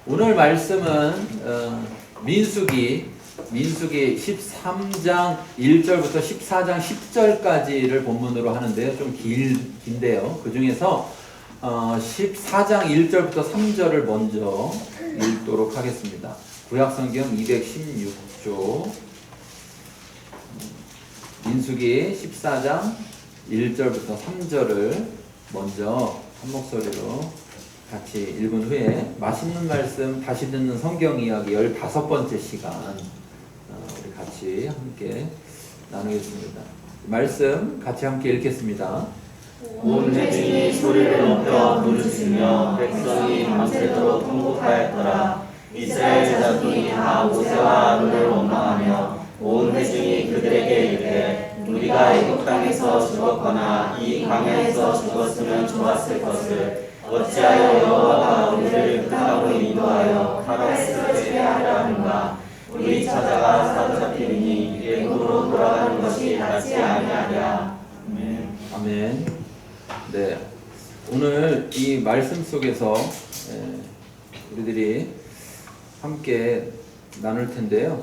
오늘 말씀은 민수기 13장 1절부터 14장 10절까지를 본문으로 하는데요. 좀 긴데요. 그 중에서 14장 1절부터 3절을 먼저 읽도록 하겠습니다. 구약성경 216조 민수기 14장 1절부터 3절을 먼저 한 목소리로 같이 읽은 후에 맛있는 말씀 다시 듣는 성경 이야기 15번째 시간 우리 같이 함께 나누겠습니다. 말씀 같이 함께 읽겠습니다. 온 회중이 소리를 높여 부르짖으며 백성이 밤새도록 통곡하였더라. 이스라엘 자손이 다 모세와 아론을 원망하며 온 회중이 그들에게 이르되 우리가 애굽 땅에서 죽었거나 이 광야에서 죽었으면 좋았을 것을 어찌하여 여호와가 우리를 그 땅으로 인도하여 가라스를 제하려 하는가. 우리 찾아가 사로잡히니 애굽으로 돌아가는 것이 낫지 아니하랴. 아멘. 네, 오늘 이 말씀 속에서 우리들이 함께 나눌 텐데요.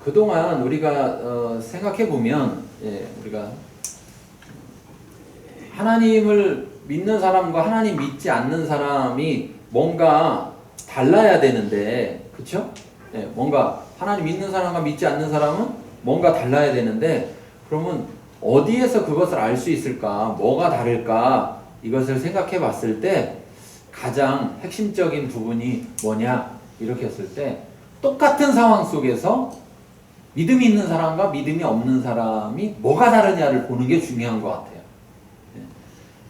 그동안 우리가 생각해 보면 우리가 하나님을 믿는 사람과 하나님 믿지 않는 사람이 뭔가 달라야 되는데, 그렇죠? 뭔가 하나님 믿는 사람과 믿지 않는 사람은 뭔가 달라야 되는데, 그러면 어디에서 그것을 알 수 있을까? 뭐가 다를까? 이것을 생각해 봤을 때 가장 핵심적인 부분이 뭐냐? 이렇게 했을 때 똑같은 상황 속에서 믿음이 있는 사람과 믿음이 없는 사람이 뭐가 다르냐를 보는 게 중요한 것 같아요.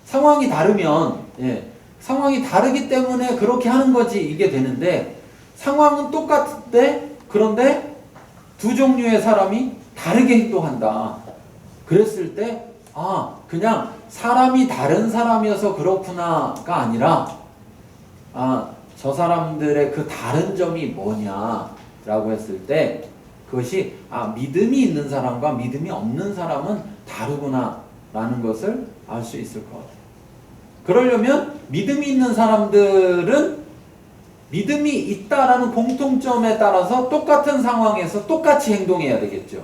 상황이 다르면, 상황이 다르기 때문에 그렇게 하는 거지 이게 되는데, 상황은 똑같은데 그런데 두 종류의 사람이 다르게 행동한다. 그랬을 때 그냥 사람이 다른 사람이어서 그렇구나가 아니라 저 사람들의 그 다른 점이 뭐냐라고 했을 때 그것이 믿음이 있는 사람과 믿음이 없는 사람은 다르구나 라는 것을 알 수 있을 것 같아요. 그러려면 믿음이 있는 사람들은 믿음이 있다라는 공통점에 따라서 똑같은 상황에서 똑같이 행동해야 되겠죠.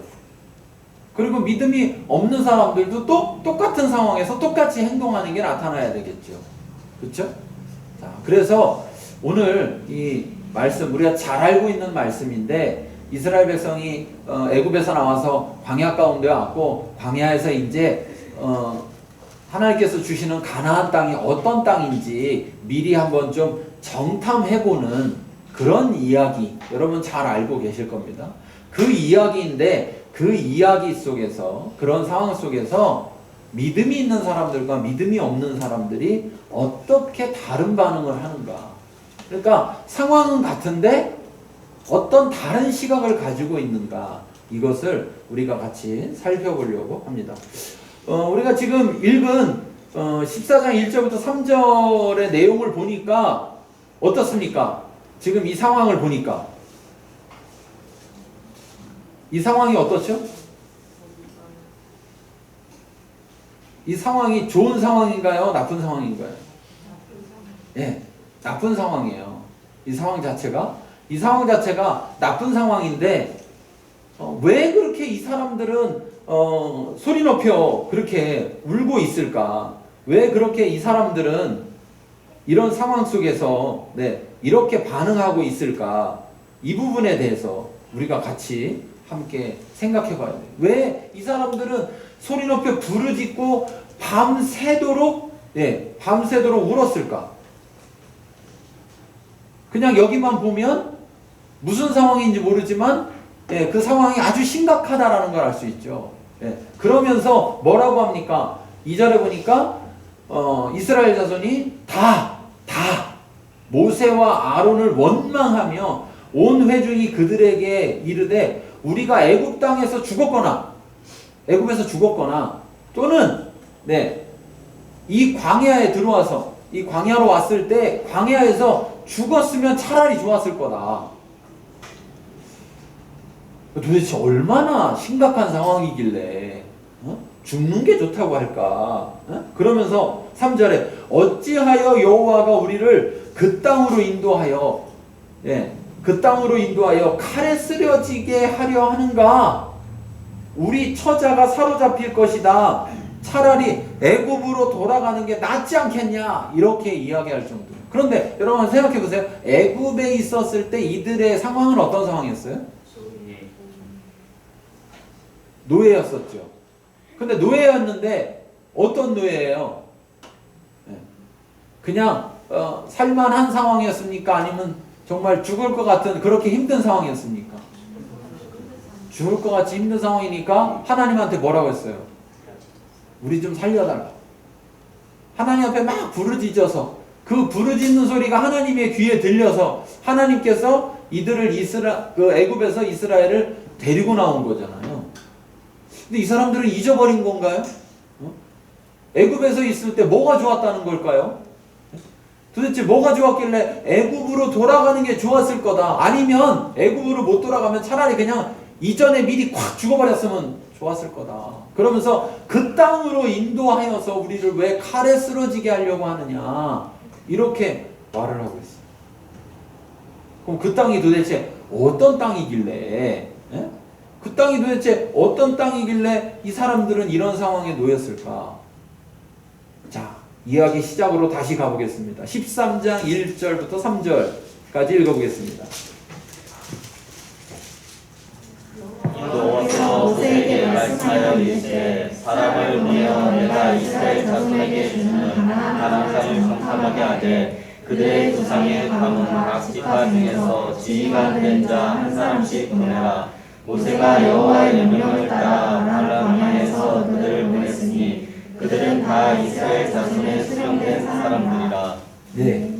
그리고 믿음이 없는 사람들도 또 똑같은 상황에서 똑같이 행동하는 게 나타나야 되겠죠. 그렇죠? 자, 그래서 오늘 이 말씀 우리가 잘 알고 있는 말씀인데, 이스라엘 백성이 애굽에서 나와서 광야 가운데 왔고, 광야에서 이제 하나님께서 주시는 가나안 땅이 어떤 땅인지 미리 한번 좀 정탐해보는 그런 이야기, 여러분 잘 알고 계실 겁니다. 그 이야기인데, 그 이야기 속에서, 그런 상황 속에서 믿음이 있는 사람들과 믿음이 없는 사람들이 어떻게 다른 반응을 하는가. 그러니까 상황은 같은데 어떤 다른 시각을 가지고 있는가, 이것을 우리가 같이 살펴보려고 합니다. 우리가 지금 읽은 14장 1절부터 3절의 내용을 보니까 어떻습니까? 지금 이 상황을 보니까 이 상황이 어떻죠? 이 상황이 좋은 상황인가요? 나쁜 상황인가요? 나쁜 상황이에요. 이 상황 자체가 나쁜 상황인데, 왜 그렇게 이 사람들은 소리 높여 그렇게 울고 있을까? 왜 그렇게 이 사람들은 이런 상황 속에서 이렇게 반응하고 있을까? 이 부분에 대해서 우리가 같이 함께 생각해 봐야 돼요. 왜 이 사람들은 소리 높여 부르짖고 밤새도록 울었을까? 그냥 여기만 보면 무슨 상황인지 모르지만 그 상황이 아주 심각하다라는 걸 알 수 있죠. 그러면서 뭐라고 합니까? 2절에 보니까 이스라엘 자손이 다 모세와 아론을 원망하며 온 회중이 그들에게 이르되 우리가 애굽 땅에서 애굽에서 죽었거나 또는 이 광야에 들어와서 이 광야로 왔을 때 광야에서 죽었으면 차라리 좋았을 거다. 도대체 얼마나 심각한 상황이길래 죽는 게 좋다고 할까? 그러면서 3절에 어찌하여 여호와가 우리를 그 땅으로 인도하여 그 땅으로 인도하여 칼에 쓰러지게 하려 하는가? 우리 처자가 사로잡힐 것이다. 차라리 애굽으로 돌아가는 게 낫지 않겠냐? 이렇게 이야기할 정도. 그런데 여러분 생각해 보세요. 애굽에 있었을 때 이들의 상황은 어떤 상황이었어요? 노예였었죠. 근데 노예였는데 어떤 노예예요? 그냥 살만한 상황이었습니까? 아니면 정말 죽을 것 같은 그렇게 힘든 상황이었습니까? 죽을 것 같이 힘든 상황이니까 하나님한테 뭐라고 했어요? 우리 좀 살려달라. 하나님 앞에 막 부르짖어서 그 부르짖는 소리가 하나님의 귀에 들려서 하나님께서 이들을 애굽에서 이스라엘을 데리고 나온 거잖아요. 근데 이 사람들은 잊어버린 건가요? 애굽에서 있을 때 뭐가 좋았다는 걸까요? 도대체 뭐가 좋았길래 애굽으로 돌아가는 게 좋았을 거다. 아니면 애굽으로 못 돌아가면 차라리 그냥 이전에 미리 콱 죽어버렸으면 좋았을 거다. 그러면서 그 땅으로 인도하여서 우리를 왜 칼에 쓰러지게 하려고 하느냐. 이렇게 말을 하고 있어요. 그럼 그 땅이 도대체 어떤 땅이길래 그 땅이 도대체 어떤 땅이길래 이 사람들은 이런 상황에 놓였을까? 자, 이야기 시작으로 다시 가보겠습니다. 13장 1절부터 3절까지 읽어보겠습니다. 여호와께서 모세에게 말씀하여 이르시되 사람을 보내어 내가 이스라엘 자손에게 주는 가나안 땅을 정탐하게 하되 그들의 조상의 가문 각 지파 중에서 지위가 된 자 한 사람씩 보내라. 모세가 여호와의 명령을 따라 광야에서 그들을 보냈으니 그들은 다 이스라엘 자손의 수령된 사람들이라. 네.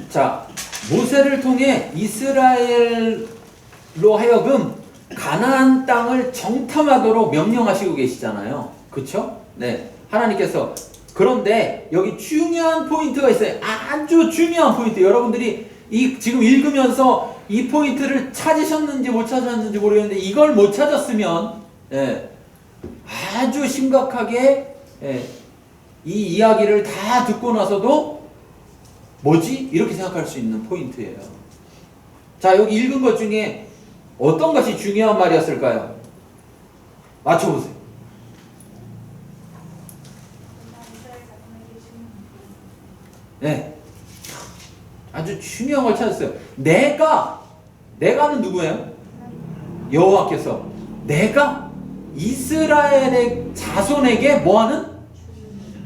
자, 모세를 통해 이스라엘로 하여금 가나안 땅을 정탐하도록 명령하시고 계시잖아요. 그쵸? 네. 하나님께서. 그런데 여기 중요한 포인트가 있어요. 아주 중요한 포인트. 여러분들이 지금 읽으면서 이 포인트를 찾으셨는지 못 찾았는지 모르겠는데 이걸 못 찾았으면 아주 심각하게 이 이야기를 다 듣고 나서도 뭐지? 이렇게 생각할 수 있는 포인트예요. 자, 여기 읽은 것 중에 어떤 것이 중요한 말이었을까요? 맞춰보세요. 네. 아주 중요한 걸 찾았어요. 내가는 누구예요? 여호와께서 내가 이스라엘의 자손에게 뭐하는?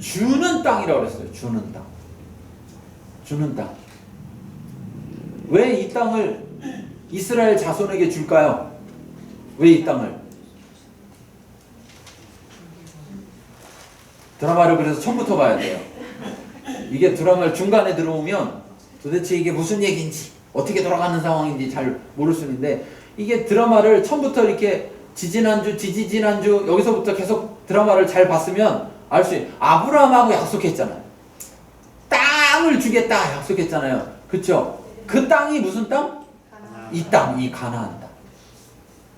주는 땅이라고 그랬어요. 주는 땅. 주는 땅. 왜 이 땅을 이스라엘 자손에게 줄까요? 왜 이 땅을? 드라마를 그래서 처음부터 봐야 돼요. 이게 드라마를 중간에 들어오면 도대체 이게 무슨 얘기인지 어떻게 돌아가는 상황인지 잘 모를 수 있는데 이게 드라마를 처음부터 이렇게 지지난주 여기서부터 계속 드라마를 잘 봤으면 알 수 있어요. 아브라함하고 약속했잖아요. 땅을 주겠다 약속했잖아요. 그쵸? 그 땅이 무슨 땅? 이 땅, 이 가나안 땅.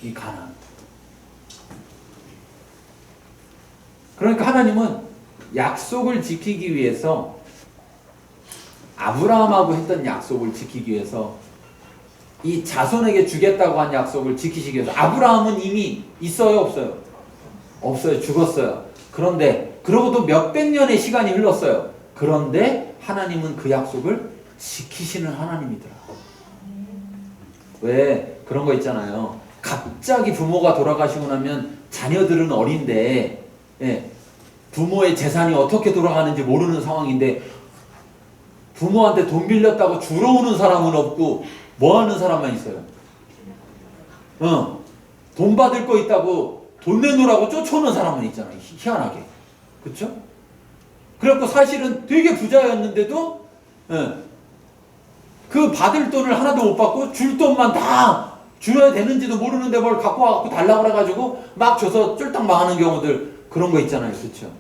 이 가나안 땅. 그러니까 하나님은 약속을 지키기 위해서 아브라함하고 했던 약속을 지키기 위해서 이 자손에게 주겠다고 한 약속을 지키시기 위해서 아브라함은 이미 있어요? 없어요? 없어요. 죽었어요. 그런데 그러고도 몇백 년의 시간이 흘렀어요. 그런데 하나님은 그 약속을 지키시는 하나님이더라. 왜 그런 거 있잖아요. 갑자기 부모가 돌아가시고 나면 자녀들은 어린데 부모의 재산이 어떻게 돌아가는지 모르는 상황인데 부모한테 돈 빌렸다고 주러 오는 사람은 없고 뭐 하는 사람만 있어요. 돈 받을 거 있다고 돈 내놓으라고 쫓아오는 사람은 있잖아요. 희한하게. 그쵸? 그래갖고 사실은 되게 부자였는데도 그 받을 돈을 하나도 못 받고 줄 돈만 다 줘야 되는지도 모르는데 뭘 갖고 와갖고 달라고 그래가지고 막 줘서 쫄딱 망하는 경우들 그런 거 있잖아요. 그쵸?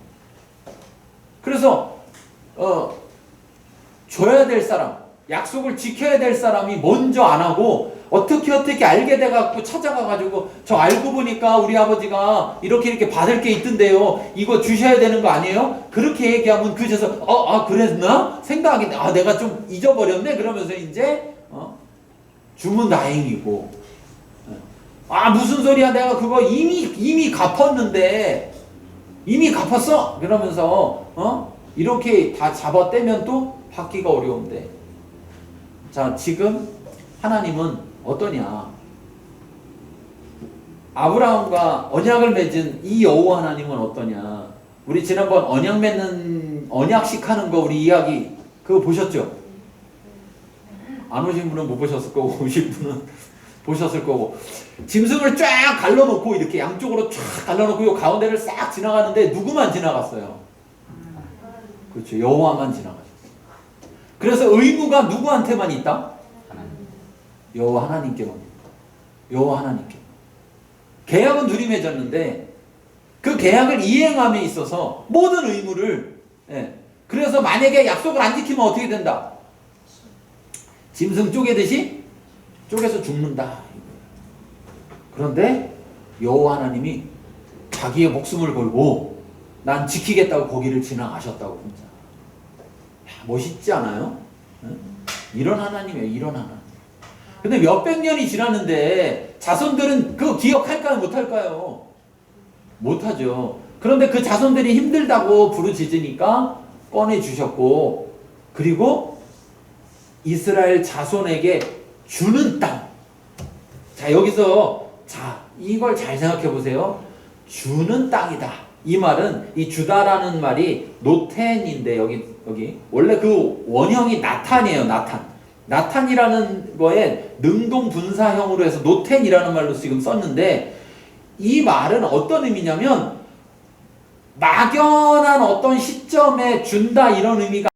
그래서 줘야 될 사람 약속을 지켜야 될 사람이 먼저 안 하고 어떻게 알게 돼갖고 찾아가가지고 저 알고 보니까 우리 아버지가 이렇게 받을 게 있던데요. 이거 주셔야 되는 거 아니에요? 그렇게 얘기하면 그제서 그랬나? 생각하겠네. 내가 좀 잊어버렸네. 그러면서 이제 주면 다행이고 무슨 소리야 내가 그거 이미 갚았는데 이미 갚았어. 그러면서 이렇게 다 잡아떼면 또 받기가 어려운데 자 지금 하나님은 어떠냐? 아브라함과 언약을 맺은 이 여호와 하나님은 어떠냐? 우리 지난번 언약 맺는 언약식 하는 거 우리 이야기 그거 보셨죠? 안 오신 분은 못 보셨을 거고 오신 분은 보셨을 거고 짐승을 쫙 갈라놓고 이렇게 양쪽으로 쫙 갈라놓고 이 가운데를 싹 지나가는데 누구만 지나갔어요? 그렇죠. 여호와만 지나가셨어요. 그래서 의무가 누구한테만 있다? 여호와 하나님께만. 여호와 하나님께. 계약은 둘이 맺었는데 그 계약을 이행함에 있어서 모든 의무를 그래서 만약에 약속을 안 지키면 어떻게 된다? 짐승 쪼개듯이 쪼개서 죽는다. 그런데 여호와 하나님이 자기의 목숨을 걸고 난 지키겠다고 거기를 지나가셨다고 진짜. 멋있지 않아요? 이런 하나님이에요. 이런 하나님. 근데 몇백 년이 지났는데 자손들은 그거 기억할까요? 못할까요? 못하죠. 그런데 그 자손들이 힘들다고 부르짖으니까 꺼내주셨고 그리고 이스라엘 자손에게 주는 땅. 자 여기서 이걸 잘 생각해 보세요. 주는 땅이다. 이 말은 이 주다라는 말이 노텐인데 여기 원래 그 원형이 나탄이에요. 나탄이라는 거에 능동 분사형으로 해서 노텐이라는 말로 지금 썼는데 이 말은 어떤 의미냐면 막연한 어떤 시점에 준다 이런 의미가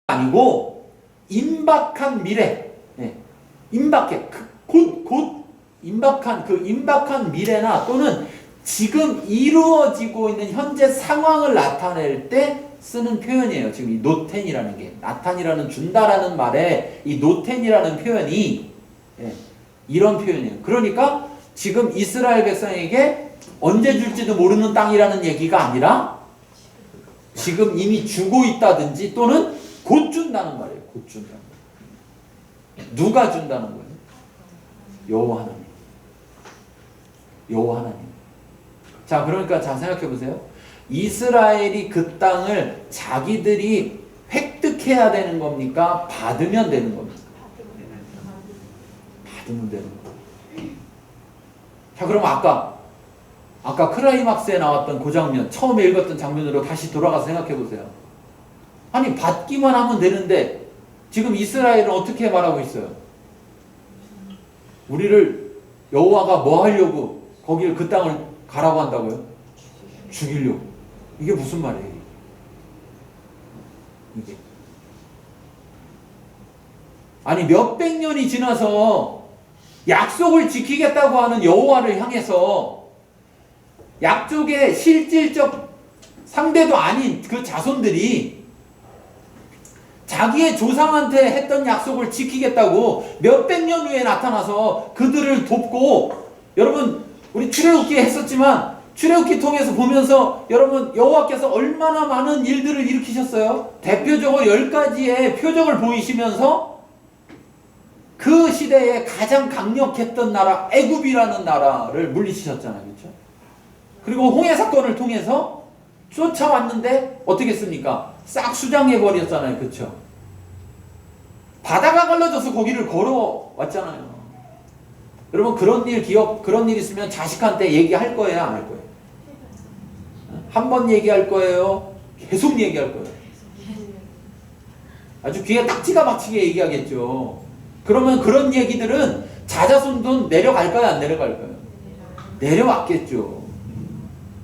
아니고 임박한 미래, 임박해 곧 임박한 그 임박한 미래나 또는 지금 이루어지고 있는 현재 상황을 나타낼 때 쓰는 표현이에요. 지금 이 노텐이라는 게 나탄이라는 준다라는 말에 이 노텐이라는 표현이 이런 표현이에요. 그러니까 지금 이스라엘 백성에게 언제 줄지도 모르는 땅이라는 얘기가 아니라 지금 이미 주고 있다든지 또는 곧 준다는 말이에요. 곧 준다는 말. 누가 준다는 거예요? 여호와 하나님. 여호와 하나님. 자, 그러니까 잘 생각해 보세요. 이스라엘이 그 땅을 자기들이 획득해야 되는 겁니까? 받으면 되는 겁니까? 받으면 되는 겁니다. 자, 그럼 아까 클라이막스에 나왔던 그 장면, 처음에 읽었던 장면으로 다시 돌아가서 생각해 보세요. 아니, 받기만 하면 되는데 지금 이스라엘은 어떻게 말하고 있어요? 우리를 여호와가 뭐 하려고 거기를 그 땅을 가라고 한다고요? 죽이려고. 이게 무슨 말이에요? 이게. 아니 몇백 년이 지나서 약속을 지키겠다고 하는 여호와를 향해서 약속의 실질적 상대도 아닌 그 자손들이 자기의 조상한테 했던 약속을 지키겠다고 몇백 년 후에 나타나서 그들을 돕고, 여러분 우리 출애굽기 했었지만 출애굽기 통해서 보면서 여러분 여호와께서 얼마나 많은 일들을 일으키셨어요. 대표적으로 10가지의 표적을 보이시면서 그 시대에 가장 강력했던 나라 애굽이라는 나라를 물리치셨잖아요. 그렇죠? 그리고 홍해 사건을 통해서 쫓아왔는데 어떻게 했습니까? 싹 수장해 버렸잖아요. 그렇죠? 바다가 갈라져서 거기를 걸어왔잖아요. 여러분 그런 일 있으면 자식한테 얘기할 거예요? 안 할 거예요? 한 번 얘기할 거예요? 계속 얘기할 거예요? 아주 귀에 딱지가 박히게 얘기하겠죠. 그러면 그런 얘기들은 자자손도 내려갈까요? 안 내려갈까요? 내려왔겠죠.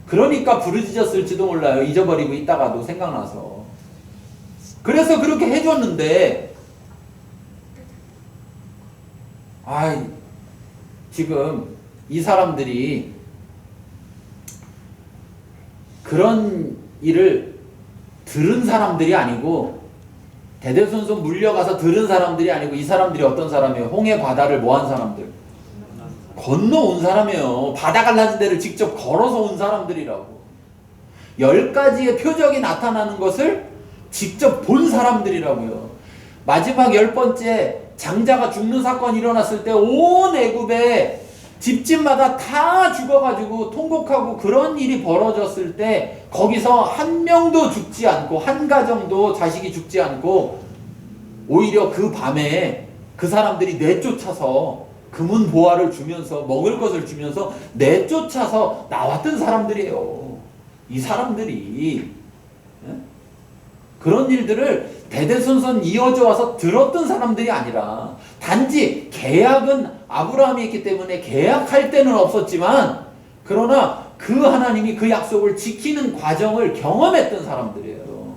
그러니까 부르짖었을지도 몰라요. 잊어버리고 있다가도 생각나서. 그래서 그렇게 해줬는데 지금 이 사람들이 그런 일을 들은 사람들이 아니고 대대손손 물려가서 들은 사람들이 아니고 이 사람들이 어떤 사람이에요? 홍해 바다를 뭐 한 사람들? 건너온 사람이에요. 바다 갈라진 데를 직접 걸어서 온 사람들이라고. 10가지의 표적이 나타나는 것을 직접 본 사람들이라고요. 마지막 10번째 장자가 죽는 사건이 일어났을 때 온 애굽에 집집마다 다 죽어가지고 통곡하고 그런 일이 벌어졌을 때 거기서 한 명도 죽지 않고 한 가정도 자식이 죽지 않고 오히려 그 밤에 그 사람들이 내쫓아서 금은 보화를 주면서 먹을 것을 주면서 내쫓아서 나왔던 사람들이에요. 이 사람들이 그런 일들을 대대손손 이어져 와서 들었던 사람들이 아니라 단지 계약은 아브라함이 했기 때문에 계약할 때는 없었지만 그러나 그 하나님이 그 약속을 지키는 과정을 경험했던 사람들이에요.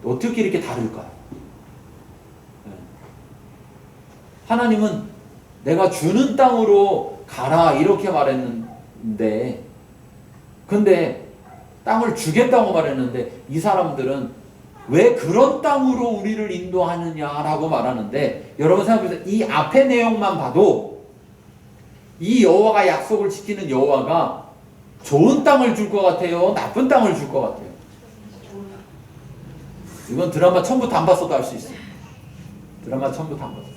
어떻게 이렇게 다를까요? 하나님은 내가 주는 땅으로 가라 이렇게 말했는데 근데 땅을 주겠다고 말했는데 이 사람들은 왜 그런 땅으로 우리를 인도하느냐라고 말하는데 여러분 생각해보세요. 이 앞의 내용만 봐도 이 여호와가 약속을 지키는 여호와가 좋은 땅을 줄 것 같아요? 나쁜 땅을 줄 것 같아요? 이건 드라마 처음부터 안 봤어도 알 수 있어요. 드라마 처음부터 안 봤어요.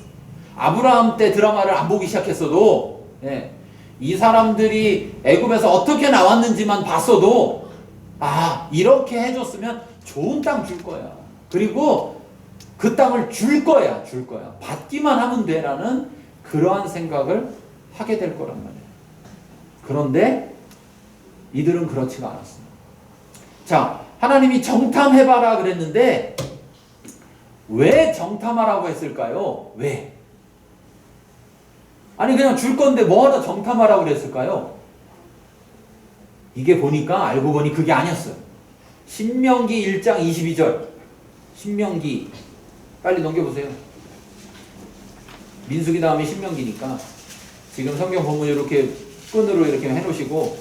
아브라함 때 드라마를 안 보기 시작했어도 이 사람들이 애굽에서 어떻게 나왔는지만 봤어도 아 이렇게 해줬으면 좋은 땅 줄 거야. 그리고 그 땅을 줄 거야. 받기만 하면 돼라는 그러한 생각을 하게 될 거란 말이에요. 그런데 이들은 그렇지가 않았습니다. 자, 하나님이 정탐해봐라 그랬는데 왜 정탐하라고 했을까요? 왜? 아니 그냥 줄 건데 뭐하러 정탐하라고 그랬을까요? 이게 보니까 알고 보니 그게 아니었어요. 신명기 1장 22절 신명기 빨리 넘겨보세요. 민수기 다음에 신명기니까 지금 성경 본문 이렇게 끈으로 이렇게 해놓으시고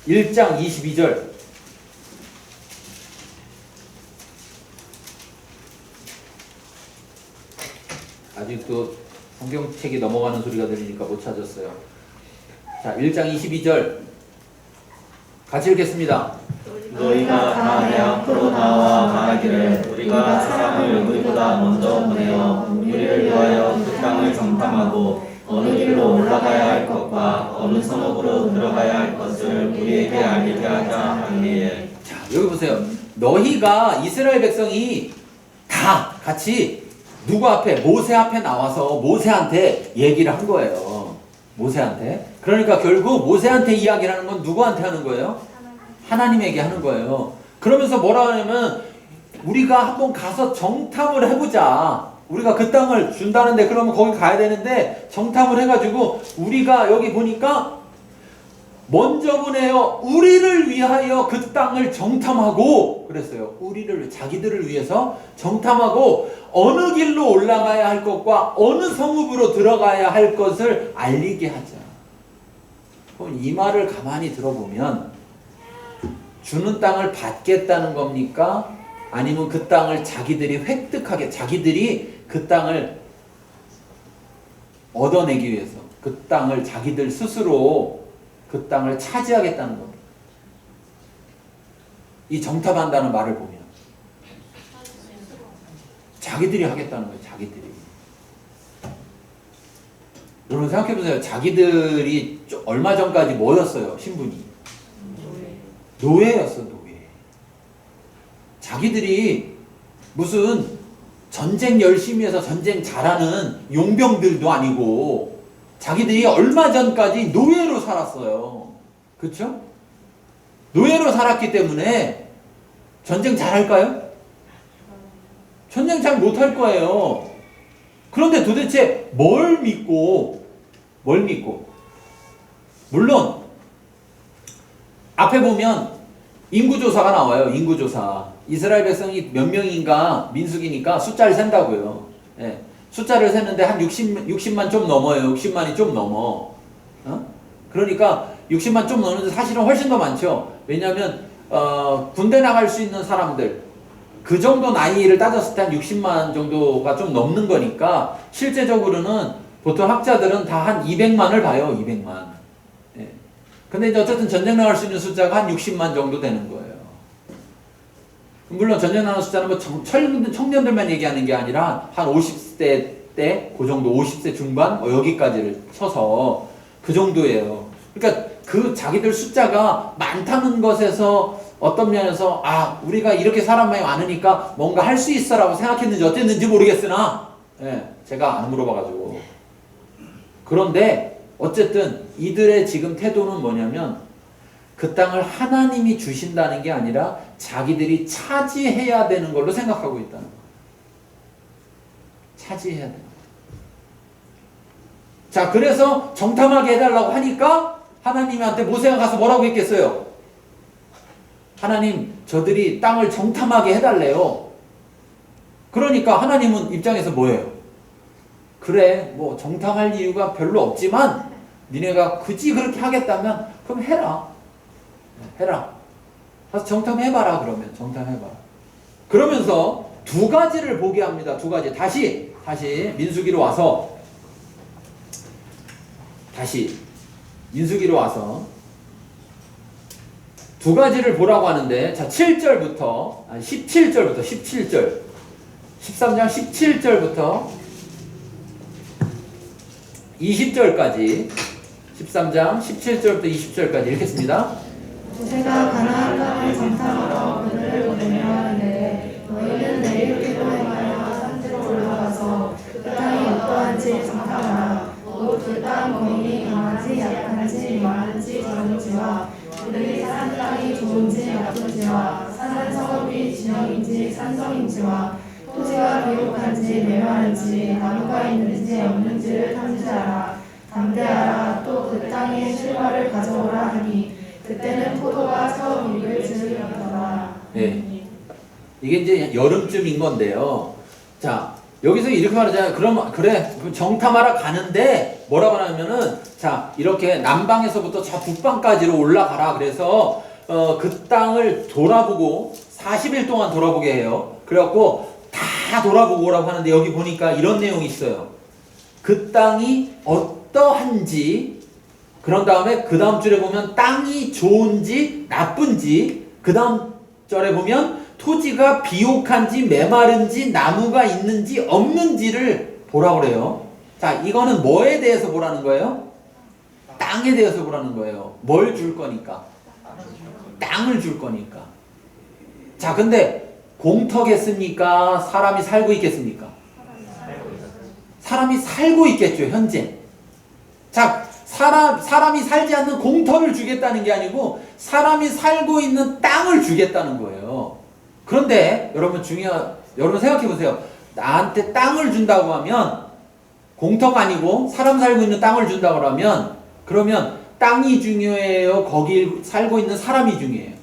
1장 22절 아직도 성경책이 넘어가는 소리가 들리니까 못 찾았어요. 자 1장 22절 같이 읽겠습니다. 너희가 다 내 앞으로 나와 말하기를 우리가 사람을 우리보다 먼저 보내어 우리를 위하여 그 땅을 정탐하고 어느 길로 올라가야 할 것과 어느 성읍으로 들어가야 할 것을 우리에게 알리게 하자 하기에. 자 여기 보세요. 너희가 이스라엘 백성이 다 같이 누구 앞에 모세 앞에 나와서 모세한테 얘기를 한 거예요. 모세한테. 그러니까 결국 모세한테 이야기를 하는 건 누구한테 하는 거예요? 하나님에게 하는 거예요. 그러면서 뭐라 하냐면 우리가 한번 가서 정탐을 해보자. 우리가 그 땅을 준다는데 그러면 거기 가야 되는데 정탐을 해가지고 우리가 여기 보니까 먼저 보내요. 우리를 위하여 그 땅을 정탐하고 그랬어요. 우리를 자기들을 위해서 정탐하고 어느 길로 올라가야 할 것과 어느 성읍으로 들어가야 할 것을 알리게 하자. 그럼 이 말을 가만히 들어보면 주는 땅을 받겠다는 겁니까? 아니면 그 땅을 자기들이 획득하게 자기들이 그 땅을 얻어내기 위해서 그 땅을 자기들 스스로 그 땅을 차지하겠다는 겁니다. 이 정탐한다는 말을 보면 자기들이 하겠다는 거예요. 자기들이. 여러분 생각해보세요. 자기들이 얼마 전까지 뭐였어요? 신분이 노예였어. 노예. 자기들이 무슨 전쟁 열심히 해서 전쟁 잘하는 용병들도 아니고 자기들이 얼마 전까지 노예로 살았어요. 그렇죠? 노예로 살았기 때문에 전쟁 잘할까요? 전쟁 잘 못할 거예요. 그런데 도대체 뭘 믿고 물론 앞에 보면 인구조사가 나와요. 인구조사. 이스라엘 백성이 몇 명인가 민수기니까 숫자를 센다고요. 예. 숫자를 셌는데 한 60만 좀 넘어요. 60만이 좀 넘어. 그러니까 60만 좀 넘는데 사실은 훨씬 더 많죠. 왜냐하면 군대 나갈 수 있는 사람들 그 정도 나이를 따졌을 때 한 60만 정도가 좀 넘는 거니까 실제적으로는 보통 학자들은 다 한 200만을 봐요. 200만. 예. 근데 이제 어쨌든 전쟁 나갈 수 있는 숫자가 한 60만 정도 되는 거예요. 물론 전쟁 나가는 숫자는 뭐 청년들만 얘기하는 게 아니라 한 50대 때 그 정도 50세 중반 뭐 여기까지를 쳐서 그 정도예요. 그러니까 그 자기들 숫자가 많다는 것에서 어떤 면에서 아 우리가 이렇게 사람이 많으니까 뭔가 할 수 있어라고 생각했는지 어땠는지 모르겠으나 예, 제가 안 물어봐가지고 그런데 어쨌든 이들의 지금 태도는 뭐냐면 그 땅을 하나님이 주신다는 게 아니라 자기들이 차지해야 되는 걸로 생각하고 있다는 거예요. 차지해야 되는 거예요. 자, 그래서 정탐하게 해달라고 하니까 하나님한테 모세가 가서 뭐라고 했겠어요? 하나님, 저들이 땅을 정탐하게 해달래요. 그러니까 하나님은 입장에서 뭐예요? 그래, 뭐 정탐할 이유가 별로 없지만 니네가 굳이 그렇게 하겠다면 그럼 해라. 해라. 가서 정탐해봐라. 그러면 정탐해봐라. 그러면서 두 가지를 보게 합니다. 두 가지. 다시 민수기로 와서 두 가지를 보라고 하는데 자 7절부터 17절 13장 17절부터 20절까지 13장 17절부터 20절까지 읽겠습니다. 모세가 가나안 땅을 정탐하러 그들을 보내며 이르되 너희는 내일 기도하여 산지로 올라가서 그 땅이 어떠한지 정탐하라. 그 땅 거민이 강한지 약한지 많은지 적은지와 그들이 사는 땅이 좋은지 나쁜지와 사는 성읍이 진영인지 산성인지와 토지가 비옥한지 메마른지 나무가 있는지 없는지를 탐지하라. 담대하라. 또 그 땅의 실과를 가져오라 하니 그때는 포도가 처음 잎을 지으려더라. 네. 이게 이제 여름쯤인 건데요. 자, 여기서 이렇게 말하잖아요. 그럼 그래 정탐하러 가는데 뭐라고 하냐면은 자 이렇게 남방에서부터 저 북방까지로 올라가라. 그래서 그 땅을 돌아보고 40일 동안 돌아보게 해요. 그래갖고 다 돌아보고 오라고 하는데 여기 보니까 이런 내용이 있어요. 그 땅이 어떠한지 그런 다음에 그 다음 줄에 보면 땅이 좋은지 나쁜지 그 다음 절에 보면 토지가 비옥한지 메마른지 나무가 있는지 없는지를 보라고 그래요. 자, 이거는 뭐에 대해서 보라는 거예요? 땅에 대해서 보라는 거예요. 뭘 줄 거니까? 땅을 줄 거니까. 자, 근데 공터겠습니까? 사람이 살고 있겠습니까? 사람이 살고 있겠죠, 현재. 자, 사람이 살지 않는 공터를 주겠다는 게 아니고 사람이 살고 있는 땅을 주겠다는 거예요. 그런데 여러분 생각해 보세요. 나한테 땅을 준다고 하면 공터가 아니고 사람 살고 있는 땅을 준다고 하면 그러면 땅이 중요해요? 거기 살고 있는 사람이 중요해요?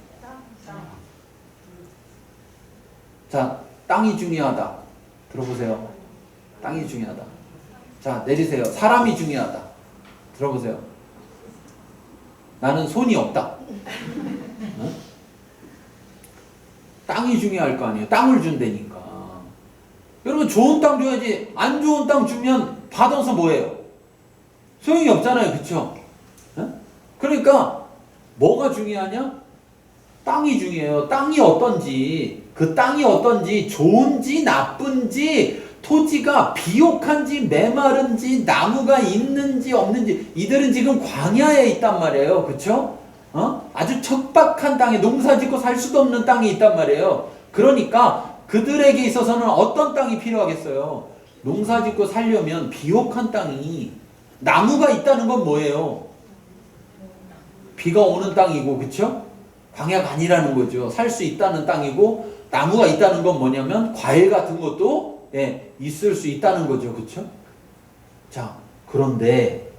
자, 땅이 중요하다. 들어보세요. 땅이 중요하다. 자, 내리세요. 사람이 중요하다. 들어보세요. 나는 손이 없다. 응? 땅이 중요할 거 아니에요. 땅을 준다니까. 여러분 좋은 땅 줘야지. 안 좋은 땅 주면 받아서 뭐예요? 소용이 없잖아요. 그쵸? 응? 그러니까 뭐가 중요하냐? 땅이 중요해요. 땅이 어떤지 그 땅이 어떤지 좋은지 나쁜지 토지가 비옥한지 메마른지 나무가 있는지 없는지 이들은 지금 광야에 있단 말이에요. 그쵸? 아주 척박한 땅에 농사 짓고 살 수도 없는 땅이 있단 말이에요. 그러니까 그들에게 있어서는 어떤 땅이 필요하겠어요? 농사 짓고 살려면 비옥한 땅이 나무가 있다는 건 뭐예요? 비가 오는 땅이고 그쵸? 광야가 아니라는 거죠. 살 수 있다는 땅이고 나무가 있다는 건 뭐냐면 과일 같은 것도 있을 수 있다는 거죠. 그쵸? 자, 그런데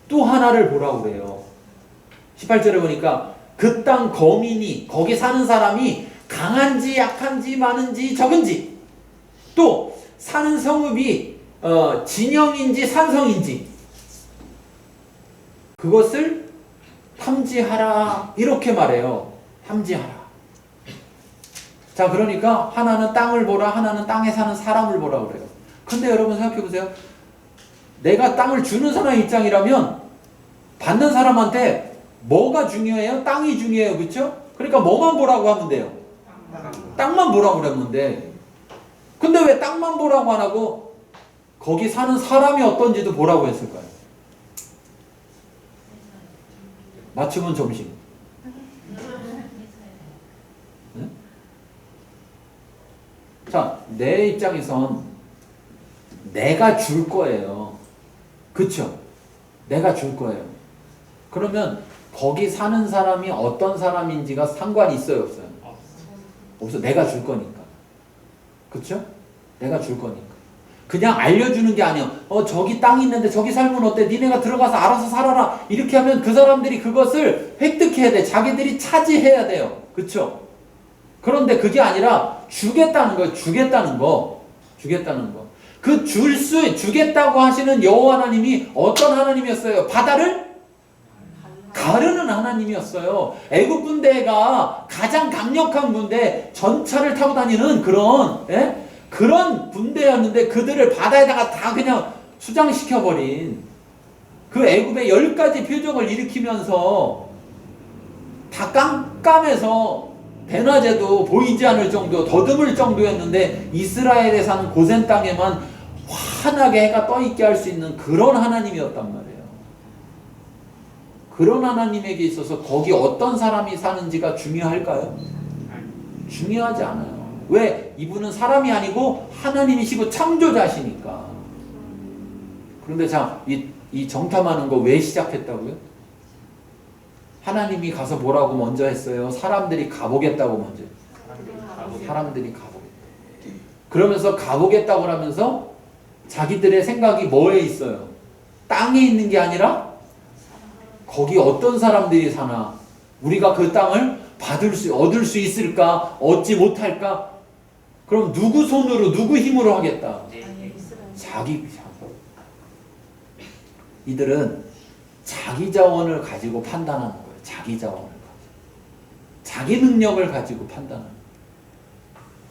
또 하나를 보라고 그래요. 18절에 보니까 그 땅 거민이 거기 사는 사람이 강한지 약한지 많은지 적은지 또 사는 성읍이 진영인지 산성인지 그것을 탐지하라 이렇게 말해요. 탐지하라. 자, 그러니까 하나는 땅을 보라, 하나는 땅에 사는 사람을 보라 그래요. 근데 여러분 생각해 보세요. 내가 땅을 주는 사람 입장이라면 받는 사람한테 뭐가 중요해요? 땅이 중요해요. 그렇죠? 그러니까 뭐만 보라고 하면 돼요? 땅만 보라고 그러면 돼. 근데 왜 땅만 보라고 안 하고 거기 사는 사람이 어떤지도 보라고 했을까요? 맞추면 점심. 네? 자, 내 입장에선 내가 줄 거예요. 그쵸? 내가 줄 거예요. 그러면 거기 사는 사람이 어떤 사람인지가 상관이 있어요, 없어요? 없어. 내가 줄 거니까. 그쵸? 내가 줄 거니까. 그냥 알려주는 게 아니야. 저기 땅이 있는데 저기 살면 어때? 니네가 들어가서 알아서 살아라. 이렇게 하면 그 사람들이 그것을 획득해야 돼. 자기들이 차지해야 돼요. 그쵸? 그런데 그게 아니라 주겠다는 거예요. 주겠다는 거. 주겠다는 거. 그 주겠다고 하시는 여호와 하나님이 어떤 하나님이었어요? 바다를 가르는 하나님이었어요. 애굽 군대가 가장 강력한 군대, 전차를 타고 다니는 그런 군대였는데 그들을 바다에다가 다 그냥 수장시켜버린 그 애굽의 10가지 표적을 일으키면서 다 깜깜해서 대낮에도 보이지 않을 정도, 더듬을 정도였는데 이스라엘에 사는 고센 땅에만 환하게 해가 떠있게 할 수 있는 그런 하나님이었단 말이에요. 그런 하나님에게 있어서 거기 어떤 사람이 사는지가 중요할까요? 중요하지 않아요. 왜? 이분은 사람이 아니고 하나님이시고 창조자시니까. 그런데 자, 이 정탐하는 거 왜 시작했다고요? 하나님이 가서 뭐라고 먼저 했어요? 사람들이 가보겠다고 먼저 했어요. 사람들이 가보겠다. 그러면서 가보겠다고 하면서 자기들의 생각이 뭐에 있어요? 땅에 있는 게 아니라 거기 어떤 사람들이 사나, 우리가 그 땅을 얻을 수 있을까? 얻지 못할까? 그럼 누구 손으로, 누구 힘으로 하겠다? 자기. 이들은 자기 자원을 가지고 판단하는 거예요. 자기 자원을 가지고. 자기 능력을 가지고 판단하는 거예요.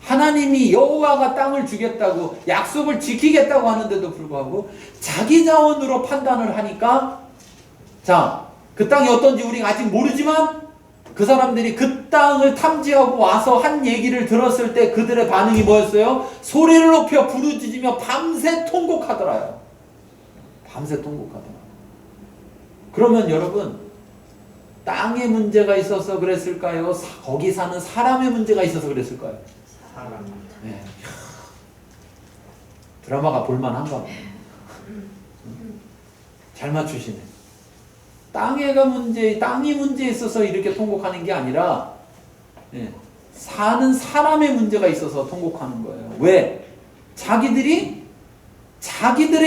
하나님이 여호와가 땅을 주겠다고, 약속을 지키겠다고 하는데도 불구하고 자기 자원으로 판단을 하니까, 자, 그 땅이 어떤지 우리가 아직 모르지만 그 사람들이 그 땅을 탐지하고 와서 한 얘기를 들었을 때 그들의 반응이 뭐였어요? 소리를 높여 부르짖으며 밤새 통곡하더라요. 밤새 통곡하더라. 그러면 여러분, 땅의 문제가 있어서 그랬을까요? 거기 사는 사람의 문제가 있어서 그랬을까요? 사람. 네. 드라마가 볼만한가 봐요. 잘 맞추시네. 땅이 문제에 있어서 이렇게 통곡하는 게 아니라, 사는 사람의 문제가 있어서 통곡하는 거예요. 왜? 자기들의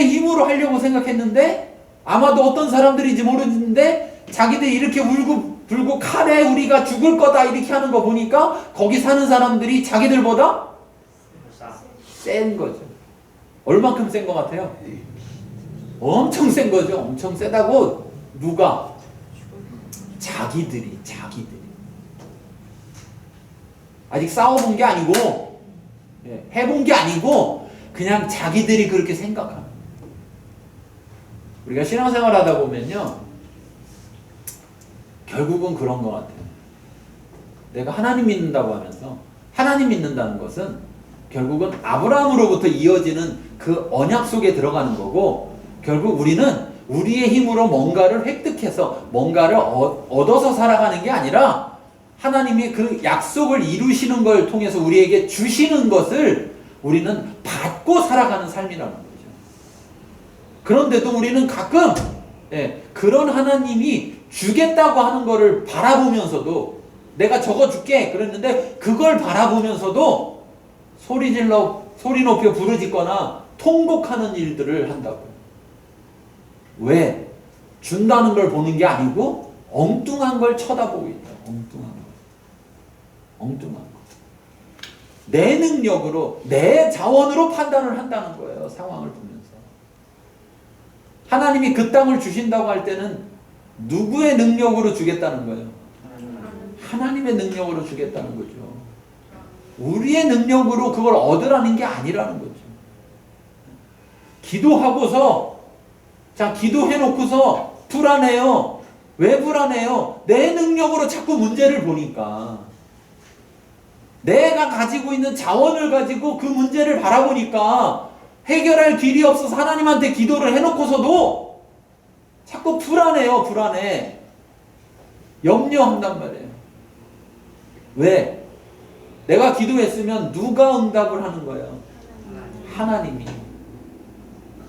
힘으로 하려고 생각했는데, 아마도 어떤 사람들인지 모르는데, 자기들이 이렇게 울고 불고 칼에 우리가 죽을 거다 이렇게 하는 거 보니까, 거기 사는 사람들이 자기들보다 센 거죠. 얼만큼 센 것 같아요? 엄청 센 거죠. 엄청 세다고. 누가? 자기들이. 아직 싸워본 게 아니고, 해본 게 아니고, 그냥 자기들이 그렇게 생각하는. 우리가 신앙생활 하다 보면요, 결국은 그런 것 같아요. 내가 하나님 믿는다고 하면서, 하나님 믿는다는 것은 결국은 아브라함으로부터 이어지는 그 언약 속에 들어가는 거고, 결국 우리는 우리의 힘으로 뭔가를 획득해서 뭔가를 얻어서 살아가는 게 아니라 하나님이 그 약속을 이루시는 걸 통해서 우리에게 주시는 것을 우리는 받고 살아가는 삶이라는 거죠. 그런데도 우리는 가끔 그런 하나님이 주겠다고 하는 거를 바라보면서도, 내가 저거 줄게 그랬는데 그걸 바라보면서도 소리 높여 부르짖거나 통곡하는 일들을 한다고요. 왜? 준다는 걸 보는 게 아니고 엉뚱한 걸 쳐다보고 있다. 엉뚱한 거. 내 능력으로, 내 자원으로 판단을 한다는 거예요. 상황을 보면서. 하나님이 그 땅을 주신다고 할 때는 누구의 능력으로 주겠다는 거예요? 하나님의 능력으로 주겠다는 거죠. 우리의 능력으로 그걸 얻으라는 게 아니라는 거죠. 기도하고서, 자, 기도해놓고서 불안해요. 왜 불안해요? 내 능력으로 자꾸 문제를 보니까. 내가 가지고 있는 자원을 가지고 그 문제를 바라보니까 해결할 길이 없어서 하나님한테 기도를 해놓고서도 자꾸 불안해요. 불안해. 염려한단 말이에요. 왜? 내가 기도했으면 누가 응답을 하는 거예요? 하나님이.